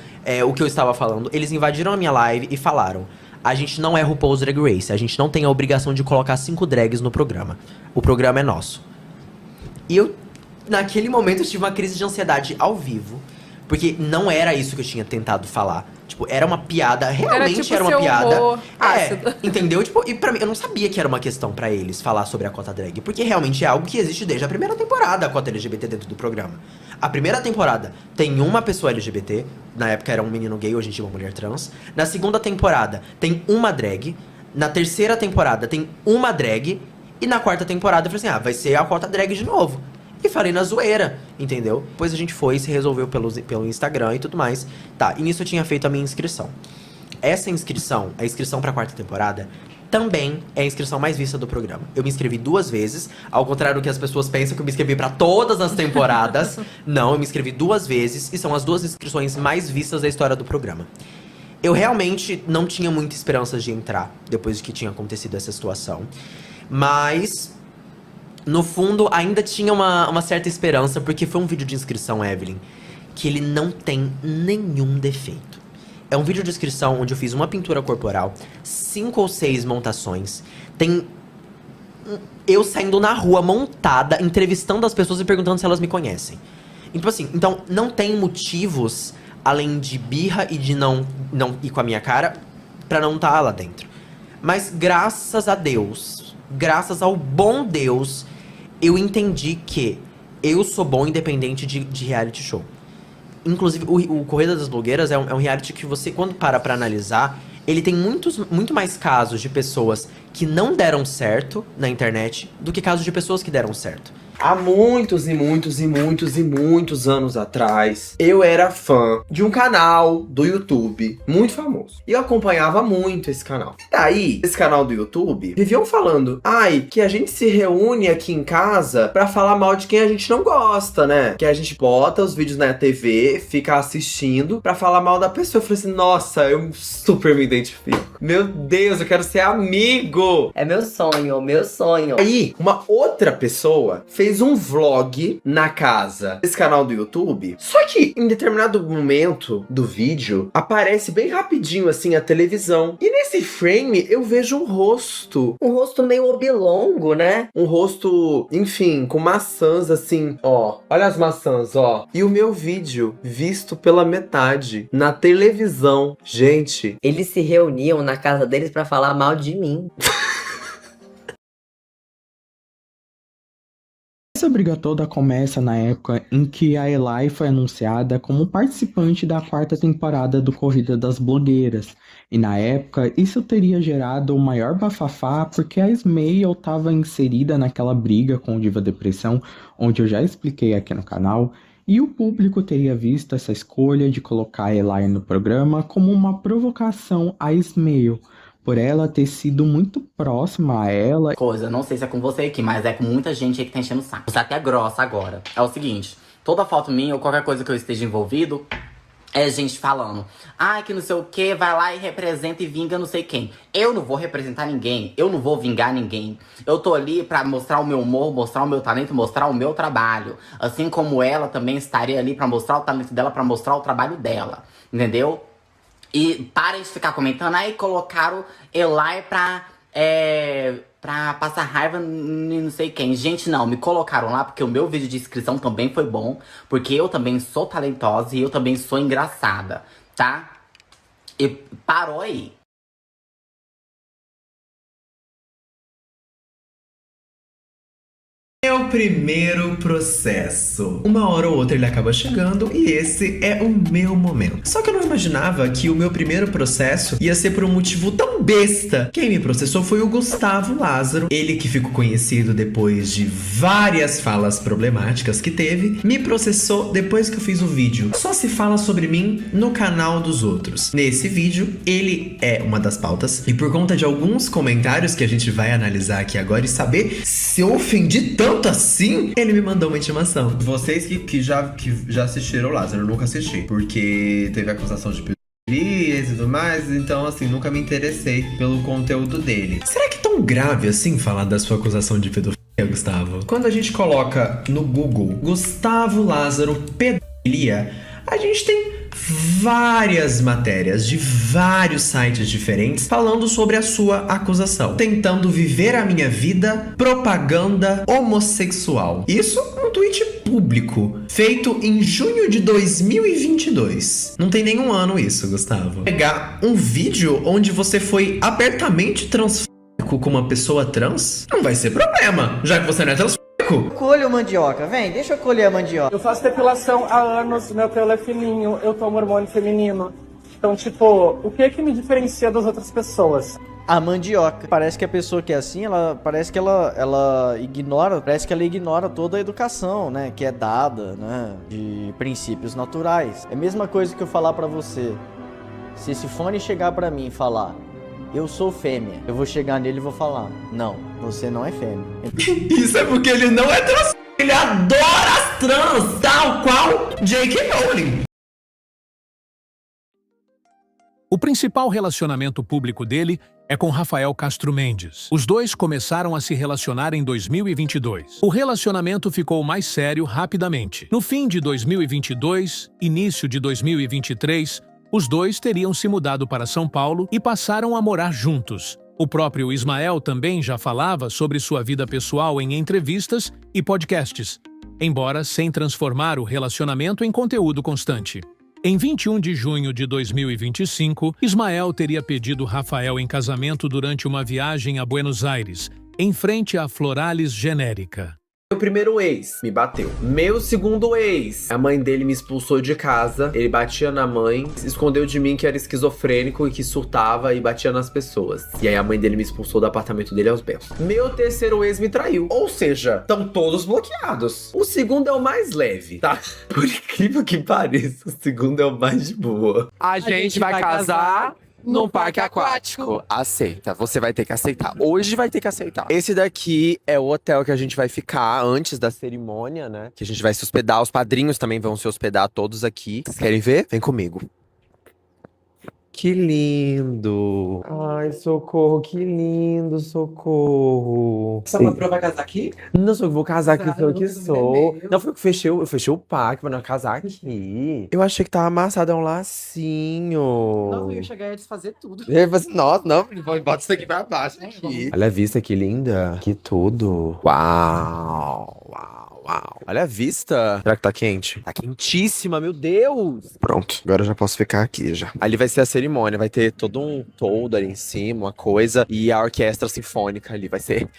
o que eu estava falando, eles invadiram a minha live e falaram: a gente não é RuPaul's Drag Race, a gente não tem a obrigação de colocar 5 drags no programa. O programa é nosso. E eu, naquele momento, eu tive uma crise de ansiedade ao vivo, porque não era isso que eu tinha tentado falar. Tipo, era uma piada, realmente era uma piada. Entendeu? Tipo, e pra mim, eu não sabia que era uma questão pra eles falar sobre a cota drag, porque realmente é algo que existe desde a primeira temporada, a cota LGBT dentro do programa. A primeira temporada tem uma pessoa LGBT, na época era um menino gay, hoje em dia uma mulher trans. Na segunda temporada tem uma drag. Na terceira temporada tem uma drag. E na quarta temporada eu falei assim, vai ser a cota drag de novo. E falei na zoeira, entendeu? Depois a gente foi e se resolveu pelo Instagram e tudo mais. Tá, e nisso eu tinha feito a minha inscrição. Essa inscrição, a inscrição pra quarta temporada, também é a inscrição mais vista do programa. Eu me inscrevi 2 vezes, ao contrário do que as pessoas pensam que eu me inscrevi pra todas as temporadas. Não, eu me inscrevi 2 vezes e são as 2 inscrições mais vistas da história do programa. Eu realmente não tinha muita esperança de entrar depois de que tinha acontecido essa situação. Mas, no fundo, ainda tinha uma certa esperança, porque foi um vídeo de inscrição, Evelyn, que ele não tem nenhum defeito. É um vídeo de inscrição onde eu fiz uma pintura corporal, 5 ou 6 montações. Tem eu saindo na rua, montada, entrevistando as pessoas e perguntando se elas me conhecem. Então, assim, não tem motivos, além de birra e de não ir com a minha cara, pra não estar lá dentro. Mas graças a Deus, graças ao bom Deus, eu entendi que eu sou bom independente de reality show. Inclusive, o Corrida das Blogueiras é um reality que você, quando para pra analisar, ele tem muito mais casos de pessoas que não deram certo na internet do que casos de pessoas que deram certo. Há muitos e muitos e muitos e muitos anos atrás, eu era fã de um canal do YouTube muito famoso. E eu acompanhava muito esse canal. Daí, esse canal do YouTube, viviam falando, que a gente se reúne aqui em casa pra falar mal de quem a gente não gosta, né? Que a gente bota os vídeos na TV, fica assistindo pra falar mal da pessoa. Eu falei assim, nossa, eu super me identifico. Meu Deus, eu quero ser amigo! É meu sonho, meu sonho. Aí, uma outra pessoa fez um vlog na casa desse canal do YouTube. Só que em determinado momento do vídeo aparece bem rapidinho assim a televisão. E nesse frame eu vejo um rosto. Um rosto meio oblongo, né? Um rosto, enfim, com maçãs assim, ó. Olha as maçãs, ó. E o meu vídeo visto pela metade na televisão. Gente, eles se reuniam na casa deles pra falar mal de mim. Essa briga toda começa na época em que a Eli foi anunciada como participante da 4ª temporada do Corrida das Blogueiras. E na época, isso teria gerado o maior bafafá porque a Smael estava inserida naquela briga com o Diva Depressão, onde eu já expliquei aqui no canal, e o público teria visto essa escolha de colocar a Eli no programa como uma provocação à Smael, por ela ter sido muito próxima a ela. Não sei se é com você aqui, mas é com muita gente aí que tá enchendo o saco. Você é até grossa agora. É o seguinte, toda foto minha ou qualquer coisa que eu esteja envolvido, é gente falando, que não sei o que, vai lá e representa e vinga não sei quem. Eu não vou representar ninguém, eu não vou vingar ninguém. Eu tô ali pra mostrar o meu humor, mostrar o meu talento, mostrar o meu trabalho. Assim como ela também estaria ali pra mostrar o talento dela, pra mostrar o trabalho dela. Entendeu? E parem de ficar comentando, colocaram Eli pra passar raiva em não sei quem. Gente, não, me colocaram lá porque o meu vídeo de inscrição também foi bom. Porque eu também sou talentosa e eu também sou engraçada, tá? E parou aí. Meu primeiro processo. Uma hora ou outra ele acaba chegando e esse é o meu momento. Só que eu não imaginava que o meu primeiro processo ia ser por um motivo tão besta. Quem me processou foi o Gustavo Lázaro, ele que ficou conhecido depois de várias falas problemáticas que teve, me processou depois que eu fiz o vídeo Só Se Fala Sobre Mim no canal dos outros. Nesse vídeo, ele é uma das pautas e por conta de alguns comentários que a gente vai analisar aqui agora e saber se eu ofendi tanto assim, ele me mandou uma intimação. Vocês que já assistiram o Lázaro, eu nunca assisti, porque teve acusação de pedofilia e tudo mais, então assim, nunca me interessei pelo conteúdo dele. Será que é tão grave assim falar da sua acusação de pedofilia, Gustavo? Quando a gente coloca no Google Gustavo Lázaro pedofilia, a gente tem várias matérias de vários sites diferentes falando sobre a sua acusação. Tentando viver a minha vida, propaganda homossexual. Isso num tweet público, feito em junho de 2022. Não tem nenhum ano isso, Gustavo. Pegar um vídeo onde você foi abertamente transfóbico com uma pessoa trans, não vai ser problema, já que você não é transfóbico. Colho mandioca, vem, deixa eu colher a mandioca. Eu faço depilação há anos, meu pelo é fininho, eu tomo hormônio feminino. Então, tipo, o que é que me diferencia das outras pessoas? A mandioca. Parece que a pessoa que é assim, parece que ela ignora toda a educação, né, que é dada, né, de princípios naturais. É a mesma coisa que eu falar pra você. Se esse fone chegar pra mim e falar: eu sou fêmea, eu vou chegar nele e vou falar: não, você não é fêmea. Isso é porque ele não é trans. Ele adora as trans, tal qual J.K. Rowling. O principal relacionamento público dele é com Rafael Castro Mendes. Os dois começaram a se relacionar em 2022. O relacionamento ficou mais sério rapidamente. No fim de 2022, início de 2023, os dois teriam se mudado para São Paulo e passaram a morar juntos. O próprio Ismael também já falava sobre sua vida pessoal em entrevistas e podcasts, embora sem transformar o relacionamento em conteúdo constante. Em 21 de junho de 2025, Ismael teria pedido Rafael em casamento durante uma viagem a Buenos Aires, em frente à Floralis Genérica. Meu primeiro ex me bateu. Meu segundo ex, a mãe dele me expulsou de casa. Ele batia na mãe, escondeu de mim que era esquizofrênico e que surtava e batia nas pessoas. E aí a mãe dele me expulsou do apartamento dele aos berros. Meu terceiro ex me traiu. Ou seja, estão todos bloqueados. O segundo é o mais leve, tá? Por incrível que pareça, o segundo é o mais de boa. A gente vai casar num parque aquático. Aceita, você vai ter que aceitar. Hoje vai ter que aceitar. Esse daqui é o hotel que a gente vai ficar antes da cerimônia, né? Que a gente vai se hospedar. Os padrinhos também vão se hospedar todos aqui. Vocês querem ver? Vem comigo. Que lindo. Ai, socorro, que lindo, socorro. Sua patroa vai casar aqui? Não sou eu que vou casar aqui, foi eu que sou. Não, foi eu que fechei, eu fechei o pacto pra não casar aqui. Eu achei que tava amassado, é um lacinho. Não, eu ia chegar e ia desfazer tudo. Eu falei assim, nossa, não, bota isso aqui pra baixo aqui. Olha a vista, que linda. Que tudo. Uau, uau, uau. Olha a vista. Será que tá quente? Tá quentíssima, meu Deus. Pronto, agora eu já posso ficar aqui já. Ali vai ser a cerimônia, vai ter todo um toldo ali em cima, uma coisa. E a orquestra sinfônica ali vai ser...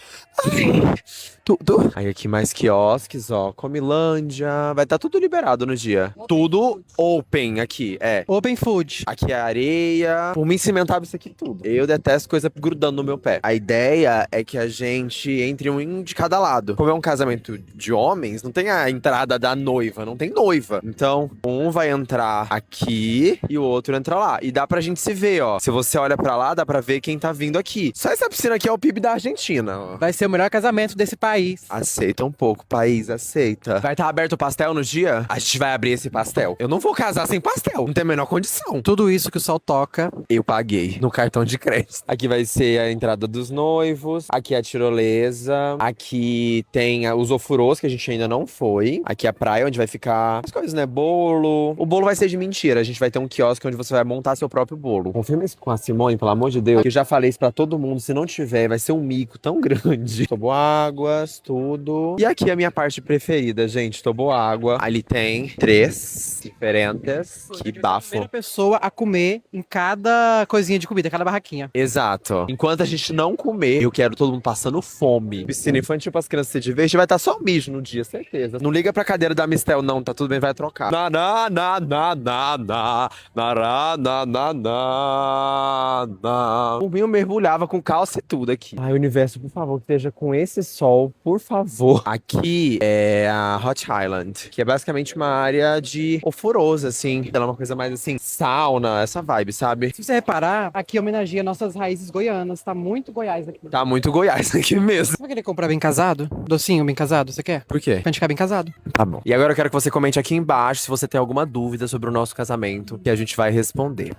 tudo. Aí aqui mais quiosques, ó, Comilândia. Vai estar tudo liberado no dia. Tudo open aqui, é. Open food. Aqui é areia. Por mim, cimentava isso aqui tudo. Eu detesto coisa grudando no meu pé. A ideia é que a gente entre um de cada lado. Como é um casamento de homens, não tem a entrada da noiva, não tem noiva. Então, um vai entrar aqui e o outro entra lá. E dá pra gente se ver, ó. Se você olha pra lá, dá pra ver quem tá vindo aqui. Só essa piscina aqui é o PIB da Argentina, ó. Vai ser o melhor casamento desse país. Aceita um pouco, país, aceita. Vai estar aberto o pastel no dia? A gente vai abrir esse pastel. Eu não vou casar sem pastel, não tem a menor condição. Tudo isso que o sol toca, eu paguei no cartão de crédito. Aqui vai ser a entrada dos noivos, aqui a tirolesa, aqui tem os ofurôs que a gente gente ainda não foi. Aqui é a praia, onde vai ficar as coisas, né? Bolo. O bolo vai ser de mentira. A gente vai ter um quiosque onde você vai montar seu próprio bolo. Confirma isso com a Simone, pelo amor de Deus. Que eu já falei isso pra todo mundo. Se não tiver, vai ser um mico tão grande. Toboáguas, tudo. E aqui é a minha parte preferida, gente. Toboágua. Ali tem 3 diferentes. Que bafo. Primeira pessoa a comer em cada coisinha de comida, cada barraquinha. Exato. Enquanto a gente não comer, eu quero todo mundo passando fome. Piscina infantil pras crianças se divertir, vai estar só o mijo no dia, certeza. Não liga pra cadeira da Mistel, não, tá tudo bem, vai trocar. Por mim, eu mergulhava com calça e tudo aqui. Ai, universo, por favor, que esteja com esse sol, por favor. Aqui é a Hot Highland, que é basicamente uma área de oforosa, assim. Ela é uma coisa mais assim, sauna, essa vibe, sabe? Se você reparar, aqui homenageia nossas raízes goianas. Tá muito Goiás aqui. Tá muito Goiás aqui mesmo. Você vai querer comprar bem casado? Docinho bem casado, você quer? Por quê? Pra gente ficar bem casado. Tá bom. E agora eu quero que você comente aqui embaixo se você tem alguma dúvida sobre o nosso casamento, que a gente vai responder.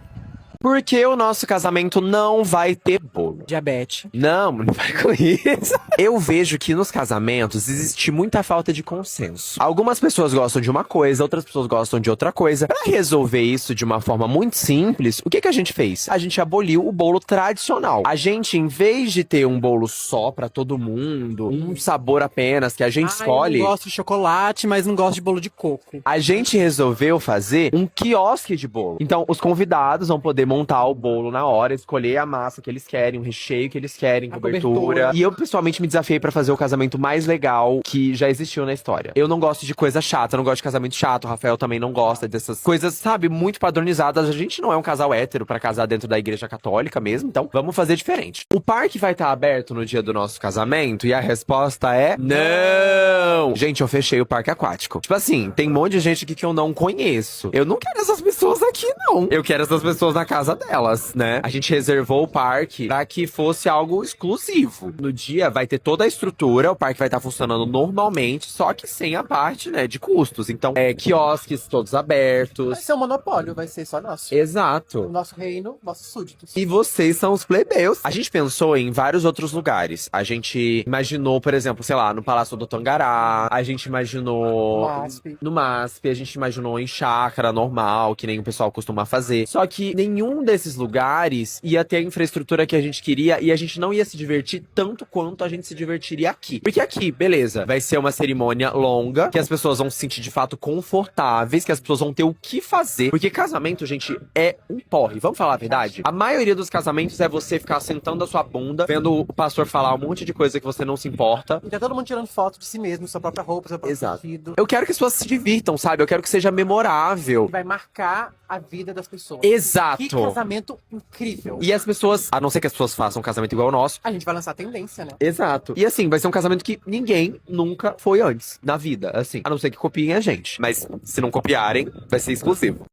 Por que o nosso casamento não vai ter bolo? Diabetes. Não vai com isso. Eu vejo que nos casamentos existe muita falta de consenso. Algumas pessoas gostam de uma coisa, outras pessoas gostam de outra coisa. Pra resolver isso de uma forma muito simples, o que a gente fez? A gente aboliu o bolo tradicional. A gente, em vez de ter um bolo só pra todo mundo, um sabor apenas que a gente escolhe... Eu não gosto de chocolate, mas não gosto de bolo de coco. A gente resolveu fazer um quiosque de bolo. Então, os convidados vão poder montar o bolo na hora, escolher a massa que eles querem, o recheio que eles querem, cobertura. E eu, pessoalmente, me desafiei pra fazer o casamento mais legal que já existiu na história. Eu não gosto de coisa chata, eu não gosto de casamento chato, o Rafael também não gosta dessas coisas, sabe, muito padronizadas. A gente não é um casal hétero pra casar dentro da igreja católica mesmo, então vamos fazer diferente. O parque vai estar aberto no dia do nosso casamento? E a resposta é não! Gente, eu fechei o parque aquático. Tipo assim, tem um monte de gente aqui que eu não conheço. Eu não quero essas pessoas aqui, não. Eu quero essas pessoas na casa delas, né? A gente reservou o parque pra que fosse algo exclusivo. No dia vai ter toda a estrutura, o parque vai estar funcionando normalmente, só que sem a parte, né, de custos. Então, quiosques todos abertos. Vai ser um monopólio, vai ser só nosso. Exato. O nosso reino, nossos súditos. E vocês são os plebeus. A gente pensou em vários outros lugares. A gente imaginou, por exemplo, sei lá, no Palácio do Tangará. A gente imaginou no MASP. A gente imaginou em chácara normal, que nem o pessoal costuma fazer. Só que nenhum desses lugares ia ter a infraestrutura que a gente queria e a gente não ia se divertir tanto quanto a gente se divertiria aqui. Porque aqui, beleza, vai ser uma cerimônia longa, que as pessoas vão se sentir de fato confortáveis, que as pessoas vão ter o que fazer. Porque casamento, gente, é um porre. Vamos falar a verdade? A maioria dos casamentos é você ficar sentando a sua bunda, vendo o pastor falar um monte de coisa que você não se importa. E tá todo mundo tirando foto de si mesmo, sua própria roupa, seu próprio vestido. Eu quero que as pessoas se divirtam, sabe? Eu quero que seja memorável. Vai marcar a vida das pessoas. Exato. Que casamento incrível. E as pessoas, a não ser que as pessoas façam um casamento igual ao nosso, a gente vai lançar tendência, né? Exato. E assim, vai ser um casamento que ninguém nunca foi antes na vida, assim. A não ser que copiem a gente. Mas se não copiarem, vai ser exclusivo.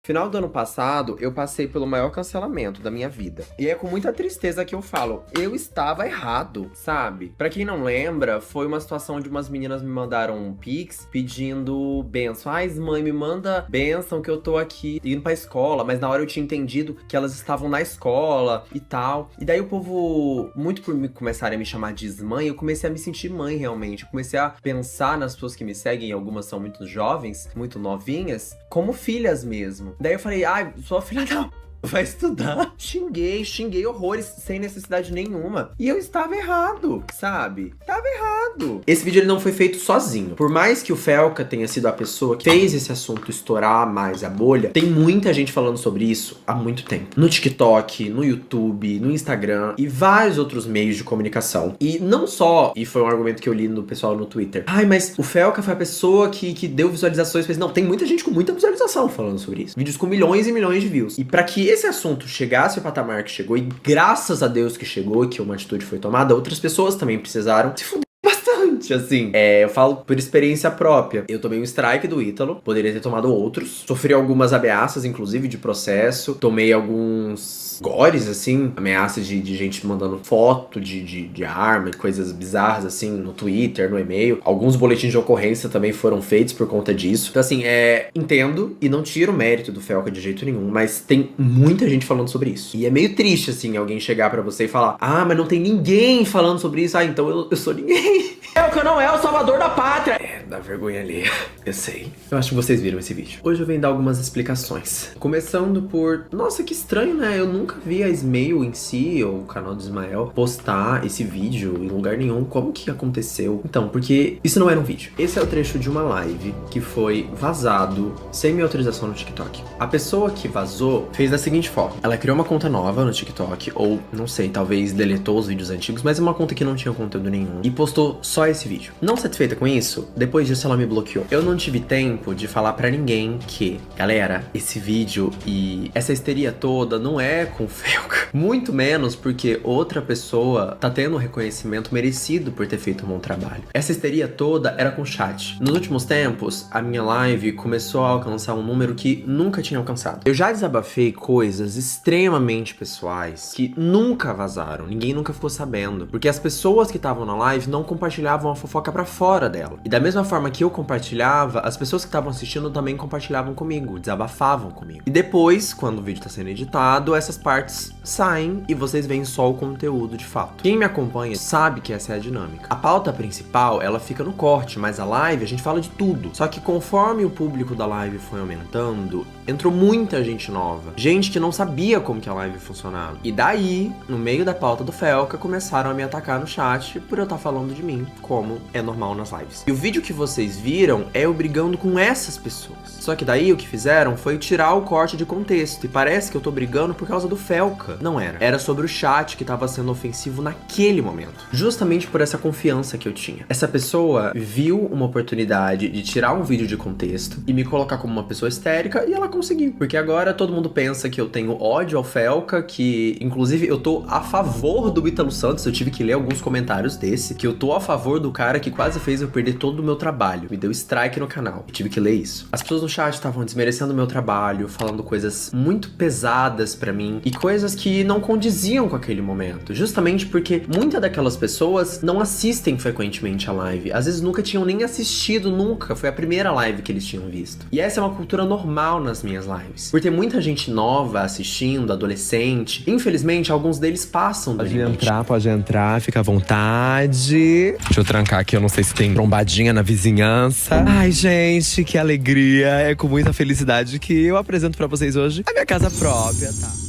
Final do ano passado, eu passei pelo maior cancelamento da minha vida. E é com muita tristeza que eu falo, eu estava errado, sabe? Pra quem não lembra, foi uma situação onde umas meninas me mandaram um pix pedindo bênção. Ai, mãe, me manda bênção que eu tô aqui indo pra escola. Mas na hora eu tinha entendido que elas estavam na escola e tal. E daí o povo, muito por me começarem a me chamar de mãe, eu comecei a me sentir mãe, realmente. Eu comecei a pensar nas pessoas que me seguem, algumas são muito jovens, muito novinhas, como filhas mesmo. Daí eu falei, ai, sua filha não vai estudar. Xinguei horrores, sem necessidade nenhuma. E eu estava errado, sabe? Estava errado. Esse vídeo ele não foi feito sozinho. Por mais que o Felca tenha sido a pessoa que fez esse assunto estourar mais a bolha, tem muita gente falando sobre isso há muito tempo. No TikTok, no YouTube, no Instagram e vários outros meios de comunicação. E não só, e foi um argumento que eu li no pessoal no Twitter, ai, mas o Felca foi a pessoa que deu visualizações. Não, tem muita gente com muita visualização falando sobre isso. Vídeos com milhões e milhões de views. E pra que esse assunto chegasse ao patamar que chegou, e graças a Deus que chegou, que uma atitude foi tomada, outras pessoas também precisaram se fuder bastante, assim. Eu falo por experiência própria. Eu tomei um strike do Ítalo, poderia ter tomado outros. Sofri algumas ameaças, inclusive, de processo. Tomei alguns mais gores, assim, ameaças de gente mandando foto de arma e coisas bizarras, assim, no Twitter, no e-mail. Alguns boletins de ocorrência também foram feitos por conta disso. Então, assim, entendo e não tiro o mérito do Felca de jeito nenhum, mas tem muita gente falando sobre isso. E é meio triste, assim, alguém chegar pra você e falar: ah, mas não tem ninguém falando sobre isso. Ah, então eu sou ninguém. Felca não é o salvador da pátria. Dá vergonha ali. Eu sei. Eu acho que vocês viram esse vídeo. Hoje eu venho dar algumas explicações. Começando por... Nossa, que estranho, né? Eu nunca vi a Ismael em si, ou o canal do Ismael, postar esse vídeo em lugar nenhum. Como que aconteceu? Então, porque isso não era um vídeo. Esse é o trecho de uma live que foi vazado sem minha autorização no TikTok. A pessoa que vazou fez da seguinte forma. Ela criou uma conta nova no TikTok, ou não sei, talvez deletou os vídeos antigos, mas é uma conta que não tinha conteúdo nenhum, e postou só esse vídeo. Não satisfeita com isso, depois disso ela me bloqueou. Eu não tive tempo de falar pra ninguém que, galera, esse vídeo e essa histeria toda não é com o Felca. Muito menos porque outra pessoa tá tendo um reconhecimento merecido por ter feito um bom trabalho. Essa histeria toda era com o chat. Nos últimos tempos, a minha live começou a alcançar um número que nunca tinha alcançado. Eu já desabafei coisas extremamente pessoais que nunca vazaram, ninguém nunca ficou sabendo, porque as pessoas que estavam na live não compartilhavam a fofoca pra fora dela. E da mesma forma que eu compartilhava, as pessoas que estavam assistindo também compartilhavam comigo, desabafavam comigo. E depois, quando o vídeo tá sendo editado, essas partes saem e vocês veem só o conteúdo de fato. Quem me acompanha sabe que essa é a dinâmica. A pauta principal, ela fica no corte, mas a live a gente fala de tudo. Só que conforme o público da live foi aumentando, entrou muita gente nova. Gente que não sabia como que a live funcionava. E daí, no meio da pauta do Felca, começaram a me atacar no chat por eu estar falando de mim, como é normal nas lives. E o vídeo que vocês viram é eu brigando com essas pessoas. Só que daí o que fizeram foi tirar o corte de contexto. E parece que eu tô brigando por causa do Felca. Não era. Era sobre o chat que tava sendo ofensivo naquele momento. Justamente por essa confiança que eu tinha. Essa pessoa viu uma oportunidade de tirar um vídeo de contexto e me colocar como uma pessoa histérica, e ela conseguiu. Porque agora todo mundo pensa que eu tenho ódio ao Felca, que inclusive eu tô a favor do Ítalo Santos. Eu tive que ler alguns comentários desse, que eu tô a favor do cara que quase fez eu perder todo o meu trabalho. Me deu strike no canal. Eu tive que ler isso. As pessoas no chat estavam desmerecendo o meu trabalho, falando coisas muito pesadas pra mim e coisas que não condiziam com aquele momento. Justamente porque muitas daquelas pessoas não assistem frequentemente a live. Às vezes nunca tinham nem assistido, nunca. Foi a primeira live que eles tinham visto. E essa é uma cultura normal nas minhas lives. Por ter muita gente nova assistindo, adolescente, infelizmente alguns deles passam do limite. Pode entrar, fica à vontade. Deixa eu trancar aqui, eu não sei se tem trombadinha na vizinhança. Ai, gente, que alegria. É com muita felicidade que eu apresento pra vocês hoje a minha casa própria, tá?